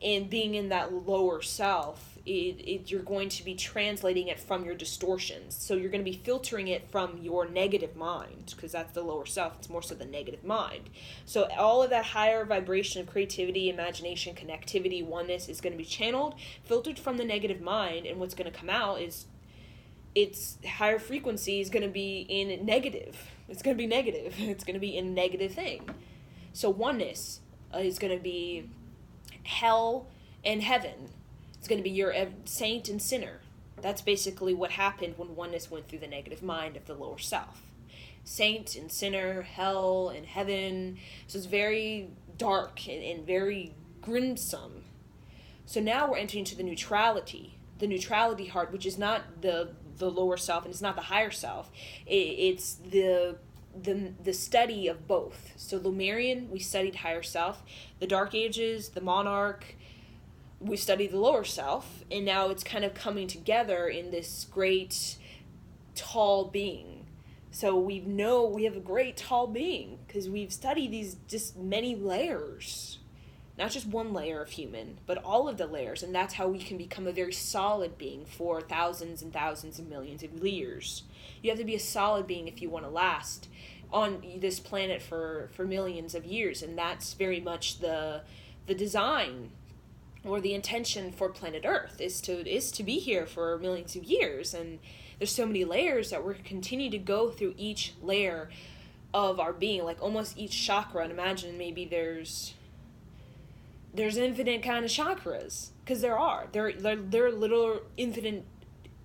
and being in that lower self, you're going to be translating it from your distortions. So you're going to be filtering it from your negative mind, because that's the lower self. It's more so the negative mind. So all of that higher vibration of creativity, imagination, connectivity, oneness is going to be channeled, filtered from the negative mind, and what's going to come out is its higher frequency is going to be in negative. It's going to be negative. It's going to be in a negative thing. So oneness is going to be hell and heaven. It's going to be your saint and sinner. That's basically what happened when oneness went through the negative mind of the lower self. Saint and sinner, hell and heaven. So it's very dark and very gruesome. So now we're entering into the neutrality heart, which is not the lower self and it's not the higher self. It's the study of both. So Lemurian, we studied higher self. The Dark Ages, the Monarch, we studied the lower self, and now it's kind of coming together in this great tall being. So we have a great tall being because we've studied these just many layers, not just one layer of human, but all of the layers, and that's how we can become a very solid being for thousands and thousands and millions of years. You have to be a solid being if you want to last on this planet for millions of years, and that's very much the design or the intention for planet Earth is to be here for millions of years. And there's so many layers that we're continue to go through each layer of our being, like almost each chakra. And imagine maybe there's infinite kind of chakras, because there are little infinite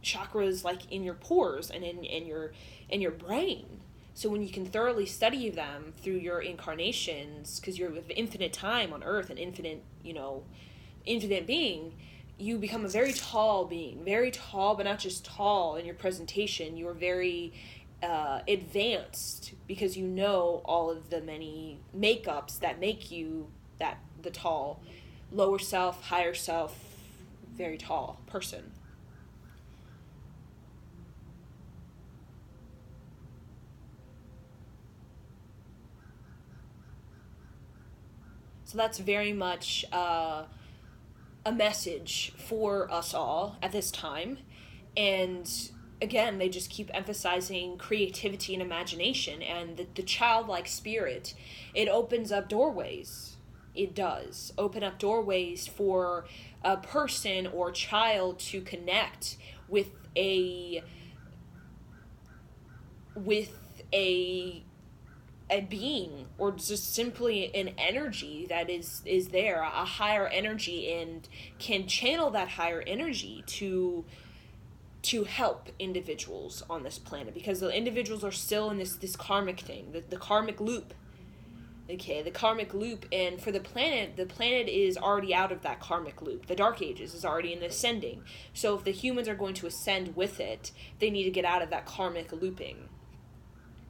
chakras, like in your pores and in your brain. So when you can thoroughly study them through your incarnations, because you're with infinite time on Earth and infinite being, you become a very tall being, very tall, but not just tall in your presentation. You're very advanced, because you know all of the many makeups that make you the tall, lower self, higher self, very tall person. So that's very much a message for us all at this time. And again, they just keep emphasizing creativity and imagination and the childlike spirit. It opens up doorways. It does open up doorways for a person or child to connect with a being, or just simply an energy that is there, a higher energy, and can channel that higher energy to help individuals on this planet, because the individuals are still in this karmic thing, the karmic loop. Okay, the karmic loop, and for the planet is already out of that karmic loop. The Dark Ages is already in ascending. So if the humans are going to ascend with it, they need to get out of that karmic looping,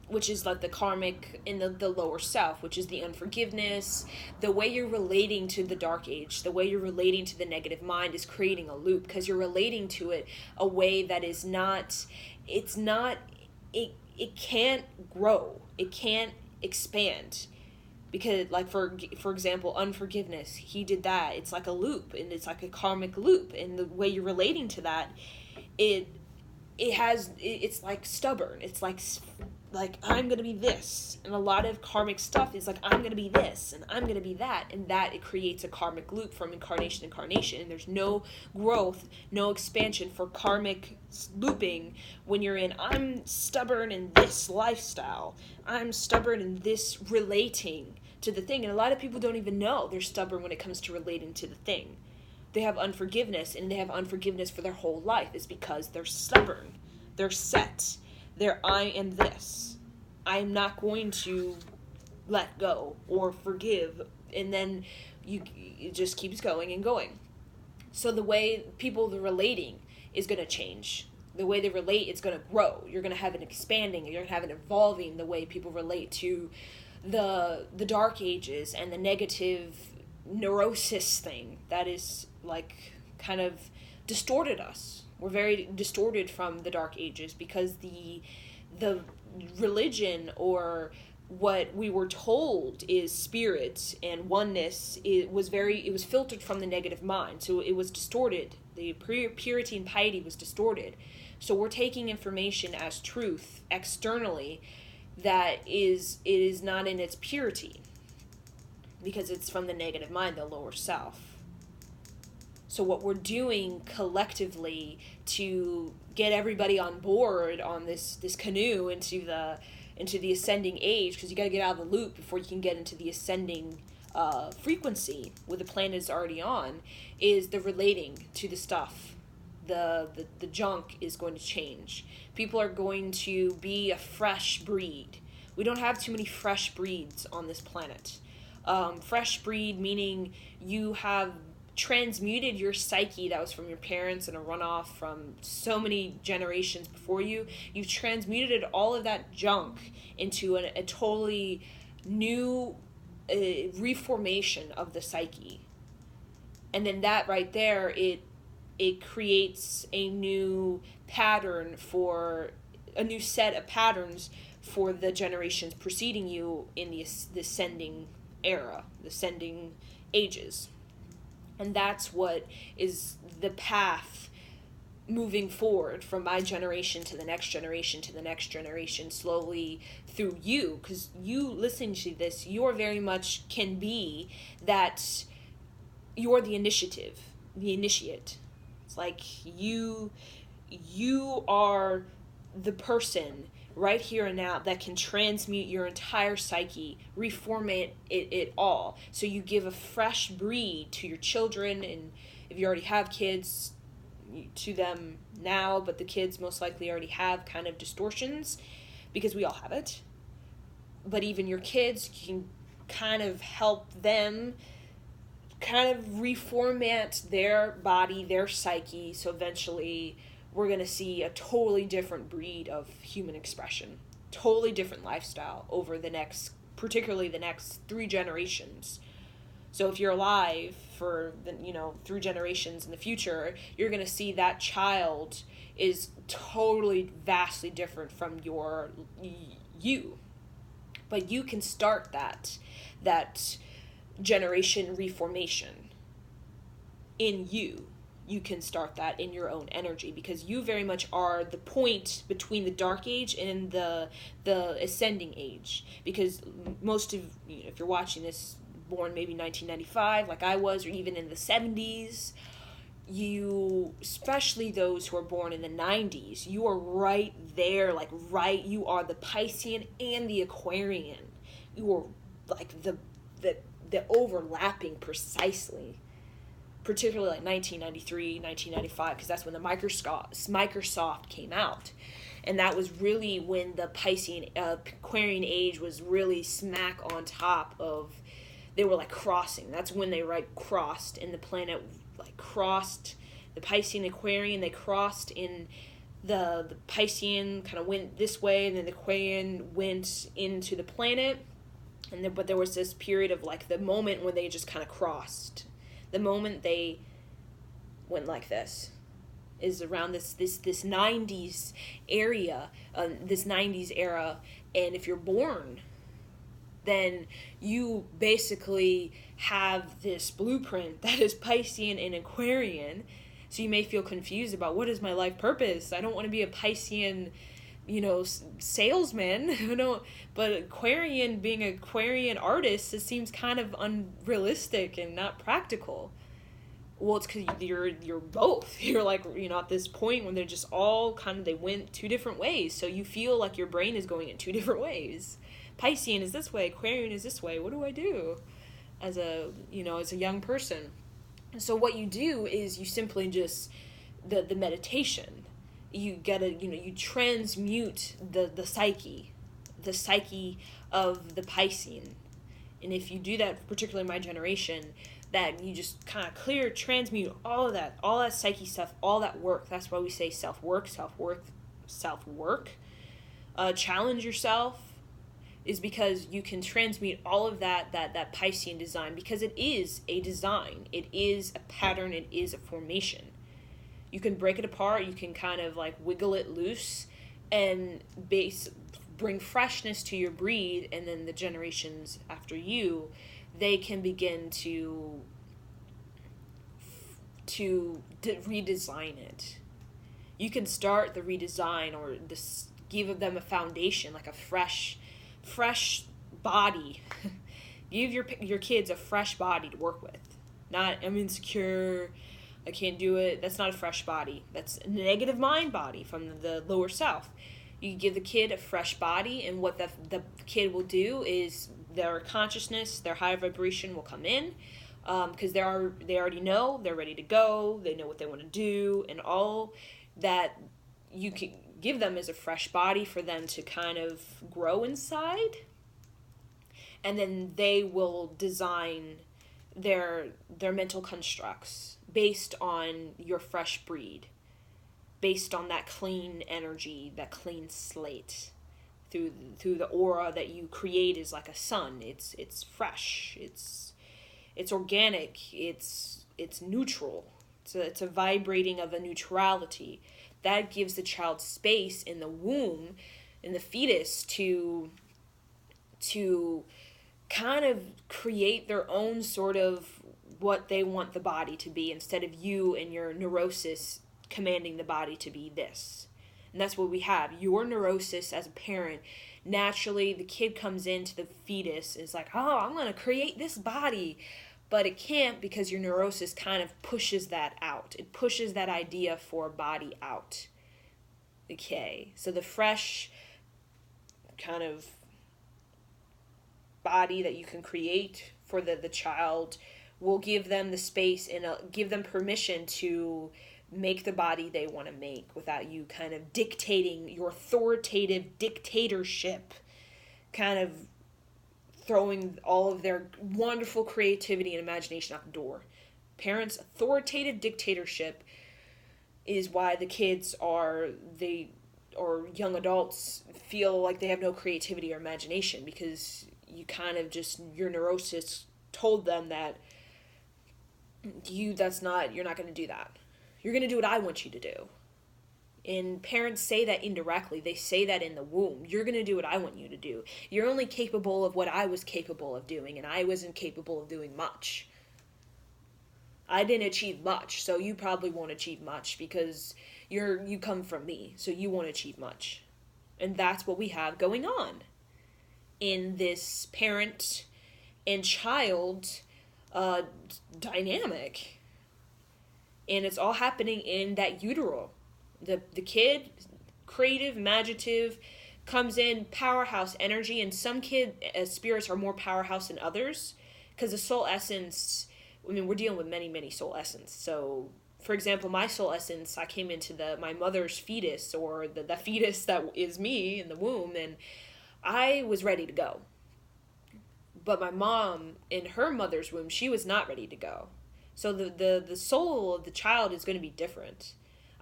which is like the karmic in the lower self, which is the unforgiveness. The way you're relating to the Dark Age, the way you're relating to the negative mind is creating a loop, because you're relating to it a way that is not, it can't grow, it can't expand. Because, like, for example, unforgiveness, he did that. It's like a loop, and it's like a karmic loop. And the way you're relating to that, it's like stubborn. It's like I'm going to be this. And a lot of karmic stuff is like, I'm going to be this, and I'm going to be that. And that, it creates a karmic loop from incarnation to incarnation. And there's no growth, no expansion for karmic looping when you're in, I'm stubborn in this lifestyle. I'm stubborn in this relating to the thing. And a lot of people don't even know they're stubborn when it comes to relating to the thing. They have unforgiveness, and they have unforgiveness for their whole life. It's because they're stubborn. They're set. I am this. I'm not going to let go or forgive. And then it just keeps going and going. So the way people are relating is going to change. The way they relate, it's going to grow. You're going to have an expanding, you're going to have an evolving the way people relate to the Dark Ages and the negative neurosis thing that is like kind of distorted us. We're very distorted from the Dark Ages because the religion, or what we were told is spirit and oneness, it was filtered from the negative mind, so it was distorted. The purity and piety was distorted. So we're taking information as truth externally that it is not in its purity, because it's from the negative mind, the lower self. So what we're doing collectively to get everybody on board on this canoe into the ascending age, because you got to get out of the loop before you can get into the ascending frequency where the planet is already on, is the relating to the stuff. The junk is going to change. People are going to be a fresh breed. We don't have too many fresh breeds on this planet. Fresh breed meaning you have transmuted your psyche that was from your parents and a runoff from so many generations before you. You've transmuted all of that junk into a totally new reformation of the psyche. And then that right there, it creates a new pattern, for a new set of patterns for the generations preceding you in the ascending era, the ascending ages. And that's what is the path moving forward from my generation to the next generation to the next generation, slowly through you. Because you listening to this, you're very much can be that you're the initiative, the initiate. It's like you are the person right here and now that can transmute your entire psyche, reformat it all. So you give a fresh breed to your children, and if you already have kids, to them now, but the kids most likely already have kind of distortions, because we all have it. But even your kids, you can kind of help them kind of reformat their body, their psyche, so eventually we're going to see a totally different breed of human expression, totally different lifestyle over particularly the next 3 generations. So if you're alive for 3 generations in the future, you're going to see that child is totally vastly different from you. But you can start that generation reformation in you. You can start that in your own energy, because you very much are the point between the Dark Age and the ascending age. Because most of if you're watching this, born maybe 1995 like I was, or even in the 70s, you, especially those who are born in the 90s, you are right there, you are the Piscean and the Aquarian. You are like the overlapping precisely, particularly like 1993, 1995, because that's when the Microsoft came out. And that was really when the Piscean Aquarian age was really smack on top of, they were like crossing. That's when they crossed, and the planet crossed the Piscean Aquarian. They crossed in the Piscean kind of went this way, and then the Aquarian went into the planet. But there was this period of the moment when they just kind of crossed. The moment they went like this is around this 90s area, this 90s era. And if you're born, then you basically have this blueprint that is Piscean and Aquarian. So you may feel confused about, what is my life purpose? I don't want to be a Piscean, salesman. But Aquarian, being an Aquarian artist, it seems kind of unrealistic and not practical. Well, it's because you're both. You're at this point when they're just all they went 2 different ways. So you feel like your brain is going in 2 different ways. Piscean is this way, Aquarian is this way. What do I do as a young person? So what you do is you simply just the meditation. You gotta, you transmute the psyche of the Piscean. And if you do that, particularly my generation, that you just kind of transmute all that psyche stuff, all that work. That's why we say self-work. Challenge yourself is because you can transmute all of that Piscean design, because it is a design. It is a pattern. It is a formation. You can break it apart. You can kind of like wiggle it loose and bring freshness to your breed, and then the generations after you, they can begin to redesign it. You can start the redesign, or give them a foundation, like a fresh body. Give your kids a fresh body to work with. Not, I'm insecure, I can't do it. That's not a fresh body. That's a negative mind body from the lower self. You give the kid a fresh body, and what the kid will do is their consciousness, their higher vibration will come in, because they already know, they're ready to go, they know what they want to do, and all that you can give them is a fresh body for them to kind of grow inside, and then they will design their mental constructs based on your fresh breed, based on that clean energy, that clean slate, through the aura that you create is like a sun. It's fresh. It's organic. It's neutral. It's a vibrating of a neutrality that gives the child space in the womb, in the fetus, to kind of create their own sort of what they want the body to be, instead of you and your neurosis commanding the body to be this. And that's what we have. Your neurosis as a parent, naturally the kid comes into the fetus and is like, oh, I'm going to create this body. But it can't, because your neurosis kind of pushes that out. It pushes that idea for a body out. Okay, so the fresh kind of body that you can create for the child will give them the space and give them permission to make the body they want to make, without you kind of dictating your authoritative dictatorship, kind of throwing all of their wonderful creativity and imagination out the door. Parents' authoritative dictatorship is why the kids or young adults feel like they have no creativity or imagination, because you kind of just, your neurosis told them that you're not going to do that. You're going to do what I want you to do. And parents say that indirectly. They say that in the womb. You're going to do what I want you to do. You're only capable of what I was capable of doing, and I wasn't capable of doing much. I didn't achieve much, so you probably won't achieve much, because you come from me, so you won't achieve much. And that's what we have going on in this parent and child dynamic. And it's all happening in that utero. The kid, creative, imaginative, comes in, powerhouse energy, and some spirits are more powerhouse than others, because the soul essence, I mean, we're dealing with many, many soul essence. So, for example, my soul essence, I came into my mother's fetus, or the fetus that is me in the womb, and I was ready to go. But my mom, in her mother's womb, she was not ready to go. So the soul of the child is going to be different.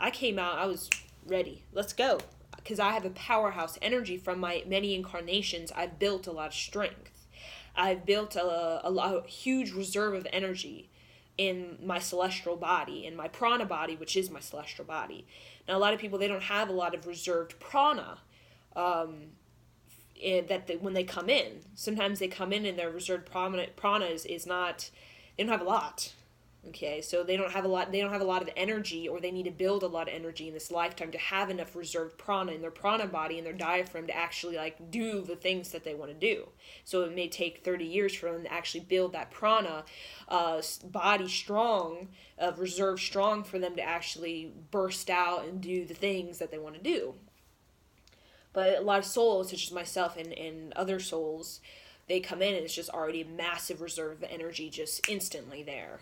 I came out, I was ready. Let's go. Because I have a powerhouse energy from my many incarnations. I've built a lot of strength. I've built a huge reserve of energy in my celestial body, in my prana body, which is my celestial body. Now, a lot of people, they don't have a lot of reserved prana. When they come in, sometimes they come in and their reserved prana is not, they don't have a lot. Okay, so they don't have a lot of energy, or they need to build a lot of energy in this lifetime to have enough reserved prana in their prana body and their diaphragm to actually do the things that they want to do. So it may take 30 years for them to actually build that prana body strong, reserve strong, for them to actually burst out and do the things that they want to do. But a lot of souls, such as myself and other souls, they come in and it's just already a massive reserve of energy just instantly there,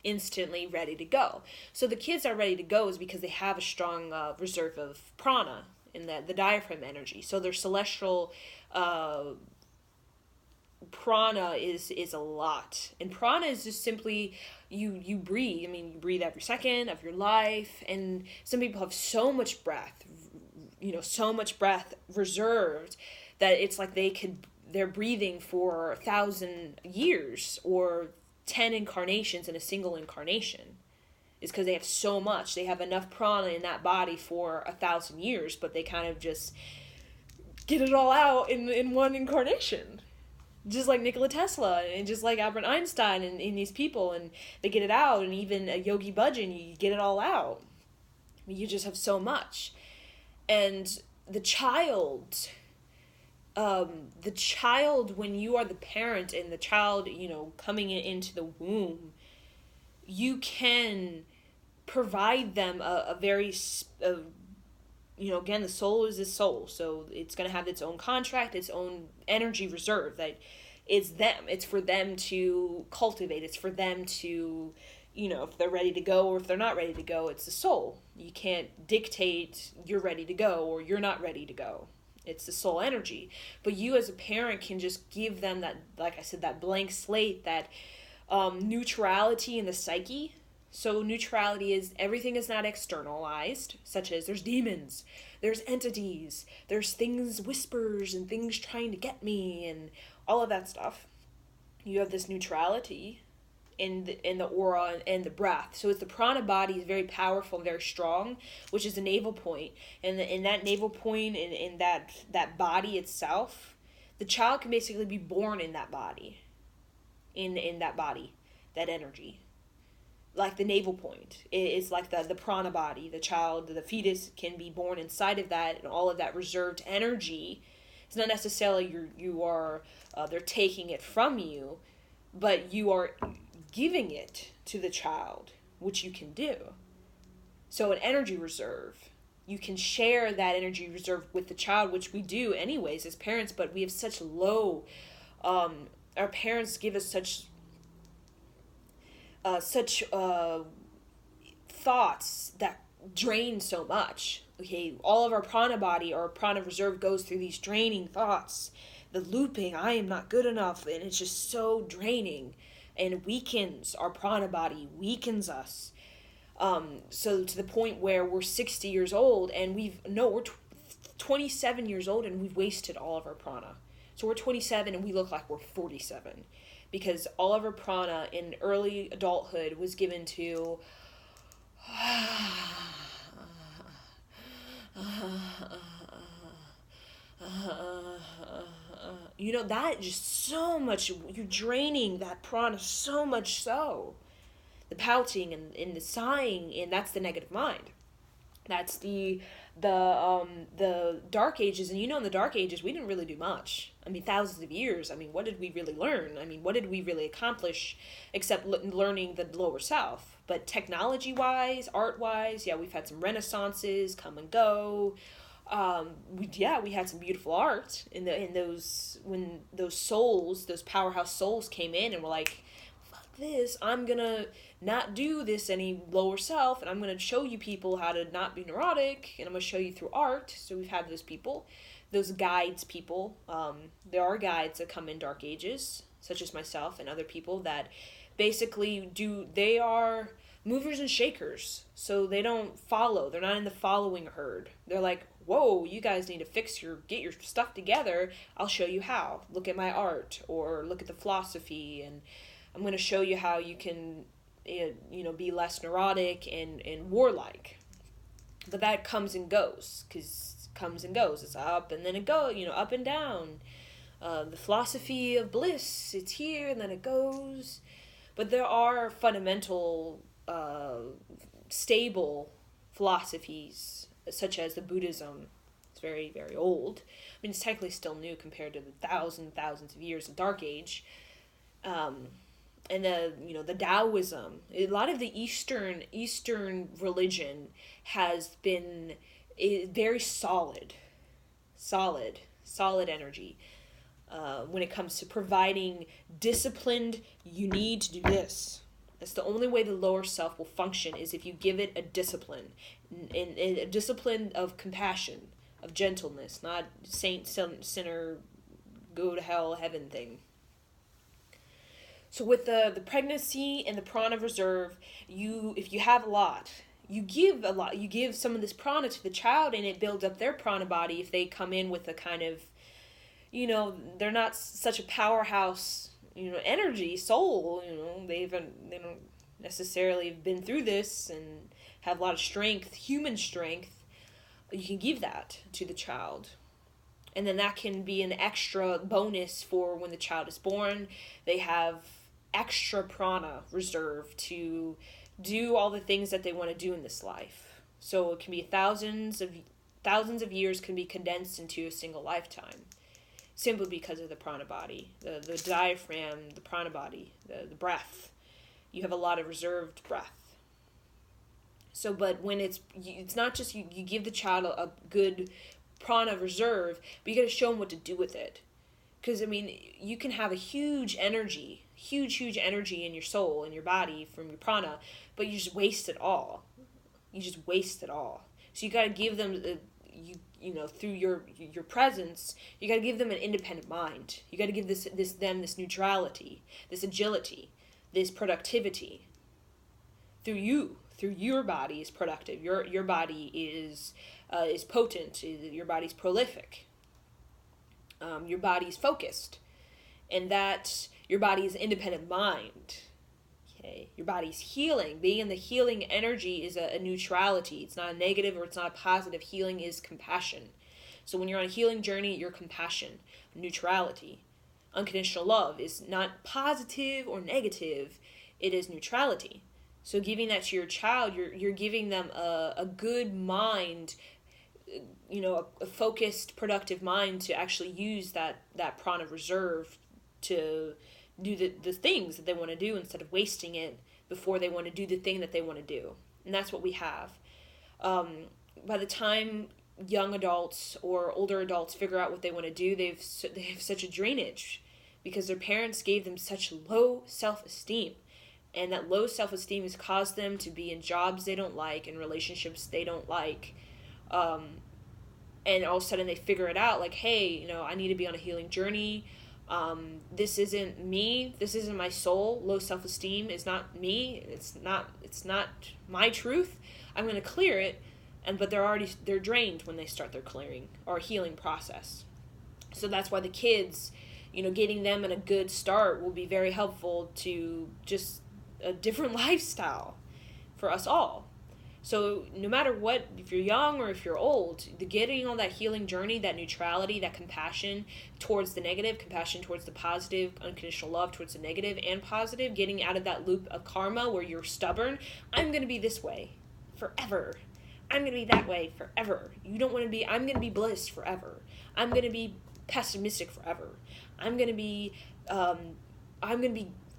instantly ready to go. So the kids are ready to go is because they have a strong reserve of prana in the diaphragm energy. So their celestial prana is a lot. And prana is just simply you breathe. I mean, you breathe every second of your life, and some people have so much breath, so much breath reserved that it's like they're breathing for 1,000 years or 10 incarnations in a single incarnation. Is because they have so much. They have enough prana in that body for 1,000 years, but they kind of just get it all out in one incarnation. Just like Nikola Tesla and just like Albert Einstein and these people, and they get it out, and even a Yogi Bhajan, you get it all out. I mean, you just have so much. And the child, when you are the parent and the child, coming into the womb, you can provide them a very, again, the soul is a soul, so it's going to have its own contract, its own energy reserve that it's them. It's for them to cultivate. It's for them to, if they're ready to go or if they're not ready to go, it's the soul. You can't dictate you're ready to go or you're not ready to go. It's the soul energy. But you as a parent can just give them that, like I said, that blank slate, that neutrality in the psyche. So neutrality is everything is not externalized, such as there's demons, there's entities, there's things, whispers, and things trying to get me, and all of that stuff. You have this neutrality in the aura and the breath. So it's the prana body is very powerful and very strong, which is the navel point. And in that navel point, in that body itself, the child can basically be born in that body, in that body, that energy. Like the navel point. It's like the prana body. The child, the fetus can be born inside of that, and all of that reserved energy. It's not necessarily they're taking it from you, but you are giving it to the child, which you can do. So an energy reserve. You can share that energy reserve with the child, which we do anyways as parents, but we have such low, our parents give us such thoughts that drain so much. Okay, all of our prana body or prana reserve goes through these draining thoughts. The looping, I am not good enough, and it's just so draining and weakens our prana body, weakens us. So to the point where we're 60 years old and we're 27 years old and we've wasted all of our prana. So we're 27 and we look like we're 47. Because all of our prana in early adulthood was given to that just so much, you're draining that prana so much so. The pouting and the sighing, and that's the negative mind. That's the Dark Ages, and in the Dark Ages, we didn't really do much. I mean, thousands of years. I mean, what did we really learn? I mean, what did we really accomplish except learning the lower self? But technology-wise, art-wise, yeah, we've had some renaissances come and go. We had some beautiful art when those souls, those powerhouse souls came in and were like, fuck this, I'm gonna not do this any lower self, and I'm going to show you people how to not be neurotic, and I'm going to show you through art. So we've had those people, those guides people. There are guides that come in Dark Ages, such as myself and other people that basically they are movers and shakers. So they don't follow. They're not in the following herd. They're like, whoa, you guys need to get your stuff together. I'll show you how. Look at my art, or look at the philosophy, and I'm going to show you how you can be less neurotic and warlike. But that comes and goes, it's up and then it goes, up and down. The philosophy of bliss, it's here and then it goes. But there are fundamental stable philosophies, such as the Buddhism. It's very, very old. I mean, it's technically still new compared to the thousands of years of Dark Age. And the Taoism, a lot of the Eastern religion has been very solid solid energy. When it comes to providing disciplined, you need to do this. That's the only way the lower self will function, is if you give it a discipline, a discipline of compassion, of gentleness, not saint, sinner, go to hell, heaven thing. So with the pregnancy and the prana reserve, if you have a lot, you give a lot. You give some of this prana to the child, and it builds up their prana body. If they come in with a kind of, they're not such a powerhouse, energy, soul, they don't necessarily have been through this and have a lot of strength, human strength. You can give that to the child. And then that can be an extra bonus for when the child is born. They have extra prana reserve to do all the things that they want to do in this life. So it can be thousands of years can be condensed into a single lifetime, simply because of the prana body, the diaphragm, the prana body, the breath. You have a lot of reserved breath. So, but when it's not just you give the child a good prana reserve, but you got to show them what to do with it. Because, you can have a huge energy in your soul, in your body from your prana, but you just waste it all. So you got to give them, through your presence, you got to give them an independent mind. You got to give them this neutrality, this agility, this productivity. Through your body is productive. Your body is potent. Your body's prolific. Your body's focused, and that your body is independent mind. Okay, your body's healing. Being in the healing energy is a neutrality. It's not a negative or it's not a positive. Healing is compassion. So when you're on a healing journey, you're compassion, neutrality. Unconditional love is not positive or negative. It is neutrality. So giving that to your child, you're giving them a good mind, a focused, productive mind to actually use that prana reserve to do the things that they want to do instead of wasting it before they want to do the thing that they want to do. And that's what we have. By the time young adults or older adults figure out what they want to do, they have such a drainage because their parents gave them such low self-esteem. And that low self-esteem has caused them to be in jobs they don't like, in relationships they don't like. And all of a sudden they figure it out, like, hey, I need to be on a healing journey. This isn't me. This isn't my soul. Low self-esteem is not me. It's not my truth. I'm going to clear it. But they're drained when they start their clearing or healing process. So that's why the kids, getting them in a good start will be very helpful to just a different lifestyle for us all. So no matter what, if you're young or if you're old, getting on that healing journey, that neutrality, that compassion towards the negative, compassion towards the positive, unconditional love towards the negative and positive, getting out of that loop of karma where you're stubborn. I'm going to be this way forever. I'm going to be that way forever. You don't want to be, I'm going to be bliss forever. I'm going to be pessimistic forever. I'm going to be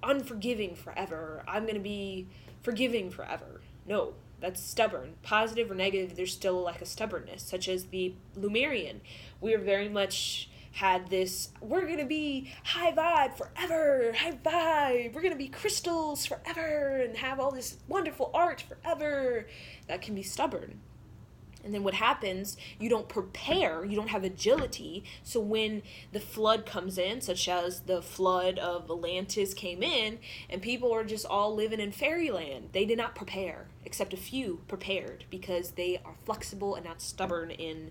unforgiving forever. I'm going to be forgiving forever. No, that's stubborn. Positive or negative, there's still like a stubbornness, such as the Lemurian. We are very much had this, we're going to be high vibe forever, high vibe, we're going to be crystals forever and have all this wonderful art forever. That can be stubborn. And then what happens, you don't prepare, you don't have agility, so when the flood comes in, such as the flood of Atlantis came in, and people are just all living in fairyland, they did not prepare, except a few prepared, because they are flexible and not stubborn in,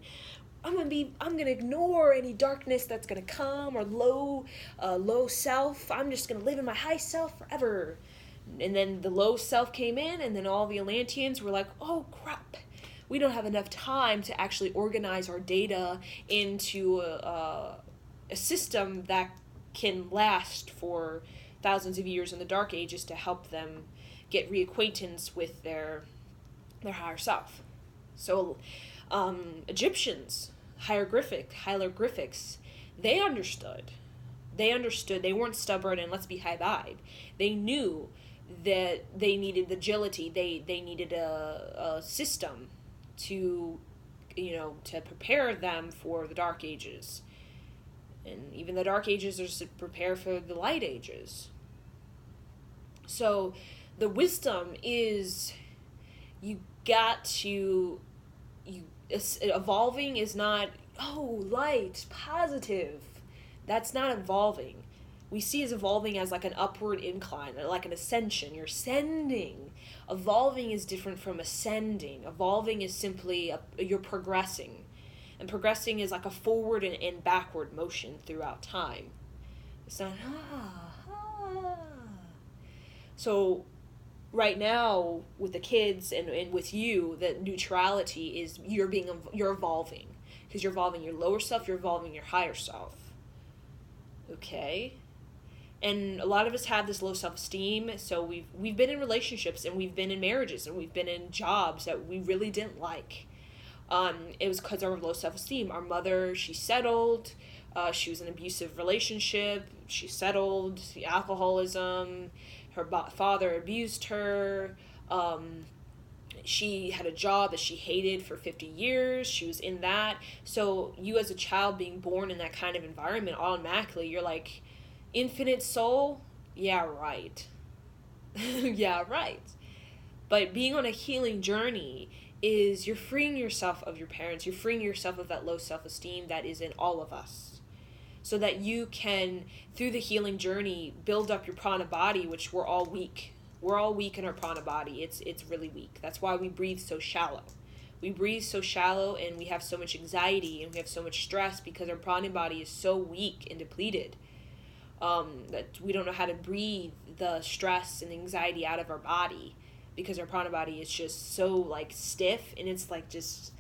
I'm gonna ignore any darkness that's gonna come, or low self, I'm just gonna live in my high self forever. And then the low self came in, and then all the Atlanteans were like, oh crap, we don't have enough time to actually organize our data into a system that can last for thousands of years in the Dark Ages to help them get reacquaintance with their higher self. So Egyptians, hieroglyphics, they understood. They weren't stubborn and let's be high vibe. They knew that they needed agility. They needed a system to to prepare them for the Dark Ages. And even the Dark Ages are to prepare for the Light Ages. So the wisdom is evolving is not, light, positive. That's not evolving. We see as evolving as like an upward incline, like an ascension. You're ascending. Evolving is different from ascending. Evolving is simply you're progressing. And progressing is like a forward and backward motion throughout time. It's not, So right now with the kids and with you, that neutrality is you're evolving. Because you're evolving your lower self, you're evolving your higher self. Okay? And a lot of us have this low self-esteem, so we've been in relationships and we've been in marriages and we've been in jobs that we really didn't like. It was because of our low self-esteem. Our mother, she settled. She was in an abusive relationship. She settled. The alcoholism. Her father abused her. She had a job that she hated for 50 years. She was in that. So you as a child being born in that kind of environment, automatically you're like, infinite soul? Yeah, right. Yeah, right. But being on a healing journey is you're freeing yourself of your parents. You're freeing yourself of that low self-esteem that is in all of us. So that you can, through the healing journey, build up your prana body, which we're all weak. We're all weak in our prana body. It's really weak. That's why we breathe so shallow. We breathe so shallow and we have so much anxiety and we have so much stress because our prana body is so weak and depleted. That we don't know how to breathe the stress and anxiety out of our body because our prana body is just so like stiff and it's like just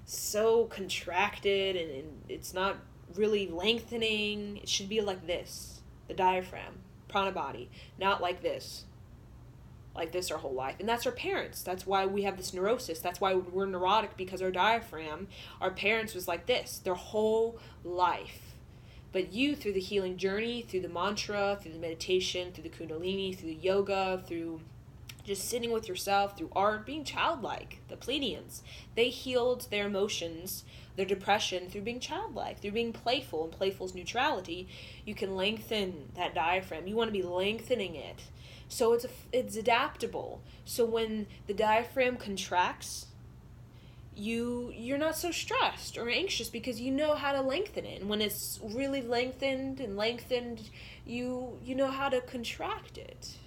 so contracted and it's not really lengthening. It should be like this, the diaphragm, prana body, not like this our whole life. And that's our parents. That's why we have this neurosis. That's why we're neurotic, because our diaphragm, our parents was like this their whole life. But you, through the healing journey, through the mantra, through the meditation, through the kundalini, through the yoga, through just sitting with yourself, through art, being childlike, the Pleiadians, they healed their emotions, their depression, through being childlike, through being playful, and playful's neutrality. You can lengthen that diaphragm. You want to be lengthening it. So it's adaptable. So when the diaphragm contracts, you're not so stressed or anxious because you know how to lengthen it. And when it's really lengthened, you know how to contract it.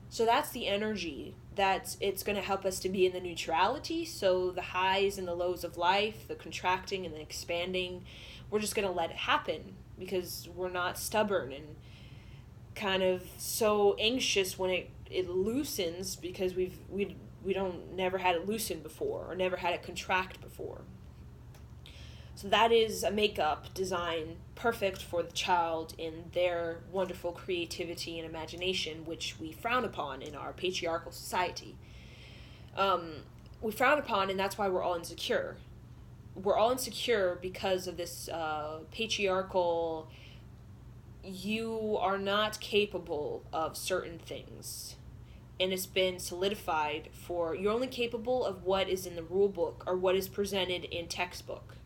So that's the energy that it's going to help us to be in the neutrality. So the highs and the lows of life, the contracting and the expanding, we're just going to let it happen because we're not stubborn and kind of so anxious when it loosens because we never had it loosen before or never had it contract before. So that is a makeup design perfect for the child in their wonderful creativity and imagination, which we frown upon in our patriarchal society. We frown upon, and that's why we're all insecure. We're all insecure because of this patriarchal, you are not capable of certain things. And it's been solidified for you're only capable of what is in the rule book or what is presented in textbook.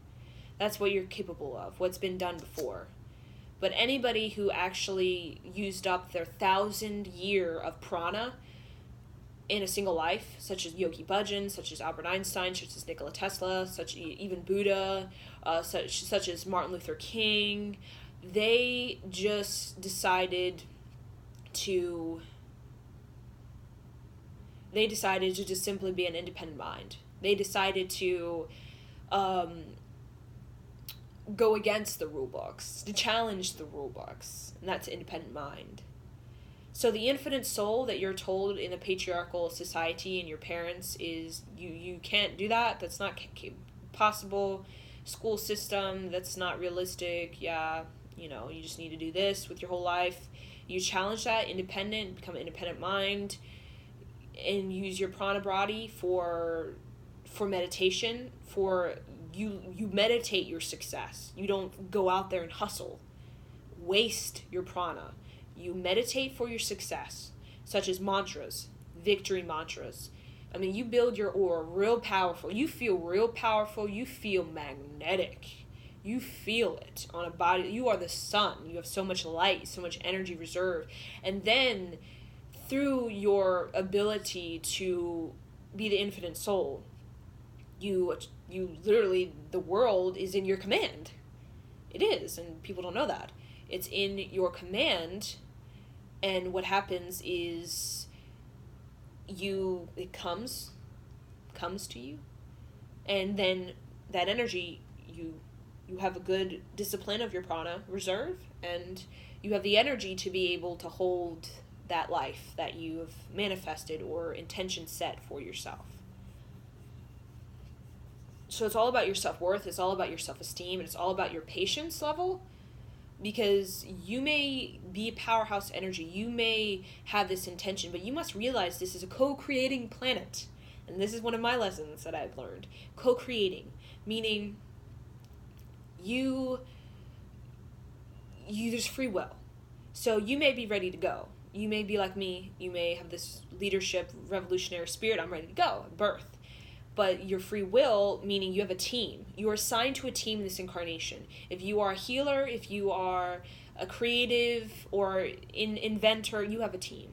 That's what you're capable of, what's been done before. But anybody who actually used up their 1,000-year of prana in a single life, such as Yogi Bhajan, such as Albert Einstein, such as Nikola Tesla, even Buddha, such as Martin Luther King, they just decided to just simply be an independent mind. They decided to go against the rule books, to challenge the rule books, and that's independent mind. So the infinite soul that you're told in the patriarchal society and your parents is you can't do that. That's not possible. School system, that's not realistic. Yeah, you just need to do this with your whole life. You challenge that, independent, become an independent mind, and use your prana body for meditation, for you meditate your success. You don't go out there and hustle, waste your prana. You meditate for your success, such as mantras, victory mantras. I mean, you build your aura real powerful. You feel real powerful. You feel magnetic. You feel it on a body. You are the sun. You have so much light, so much energy reserved. And then through your ability to be the infinite soul, you literally, the world is in your command. It is, and people don't know that. It's in your command, and what happens is it comes to you, and then that energy, you have a good discipline of your prana reserve, and you have the energy to be able to hold that life that you have manifested or intention set for yourself. So it's all about your self-worth, it's all about your self-esteem, and it's all about your patience level, because you may be a powerhouse energy, you may have this intention, but you must realize this is a co-creating planet. And this is one of my lessons that I've learned. Co-creating, meaning there's free will. So you may be ready to go. You may be like me, you may have this leadership, revolutionary spirit, I'm ready to go, birth. But your free will, meaning you have a team. You are assigned to a team in this incarnation. If you are a healer, if you are a creative or an inventor, you have a team.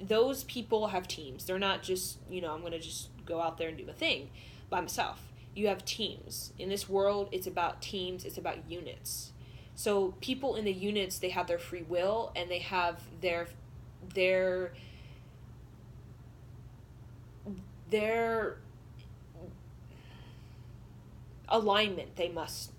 Those people have teams. They're not just, I'm going to just go out there and do a thing by myself. You have teams. In this world, it's about teams. It's about units. So people in the units, they have their free will, and they have their alignment they must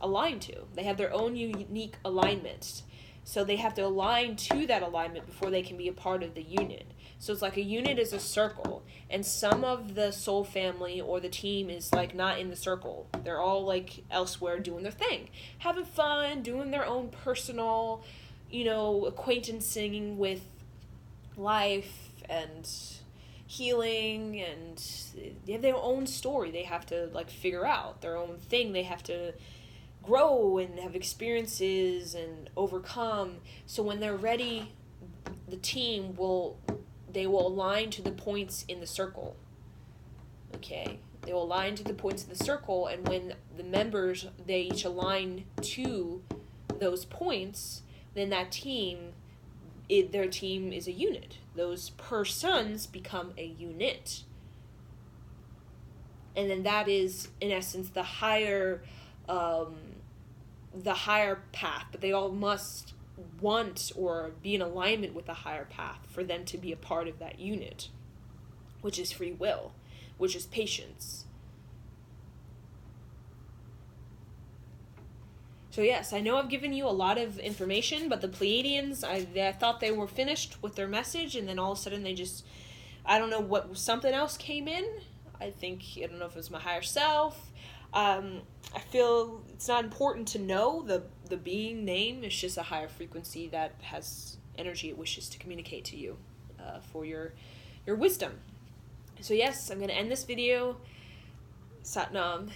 align to. They have their own unique alignments. So they have to align to that alignment before they can be a part of the unit. So it's like a unit is a circle, and some of the soul family or the team is like not in the circle. They're all like elsewhere doing their thing, having fun, doing their own personal, acquaintancing with life and healing, and they have their own story they have to figure out, their own thing they have to grow and have experiences and overcome. So when they're ready, the team will align to the points in the circle. Okay, they will align to the points in the circle, and when the members, they each align to those points, then that team, their team is a unit. Those persons become a unit. And then that is, in essence, the higher path. But they all must want or be in alignment with the higher path for them to be a part of that unit, which is free will, which is patience. So yes, I know I've given you a lot of information, but the Pleiadians, I thought they were finished with their message, and then all of a sudden they just, I don't know something else came in. I don't know if it was my higher self. I feel it's not important to know the being name. It's just a higher frequency that has energy it wishes to communicate to you for your wisdom. So yes, I'm going to end this video. Sat Nam.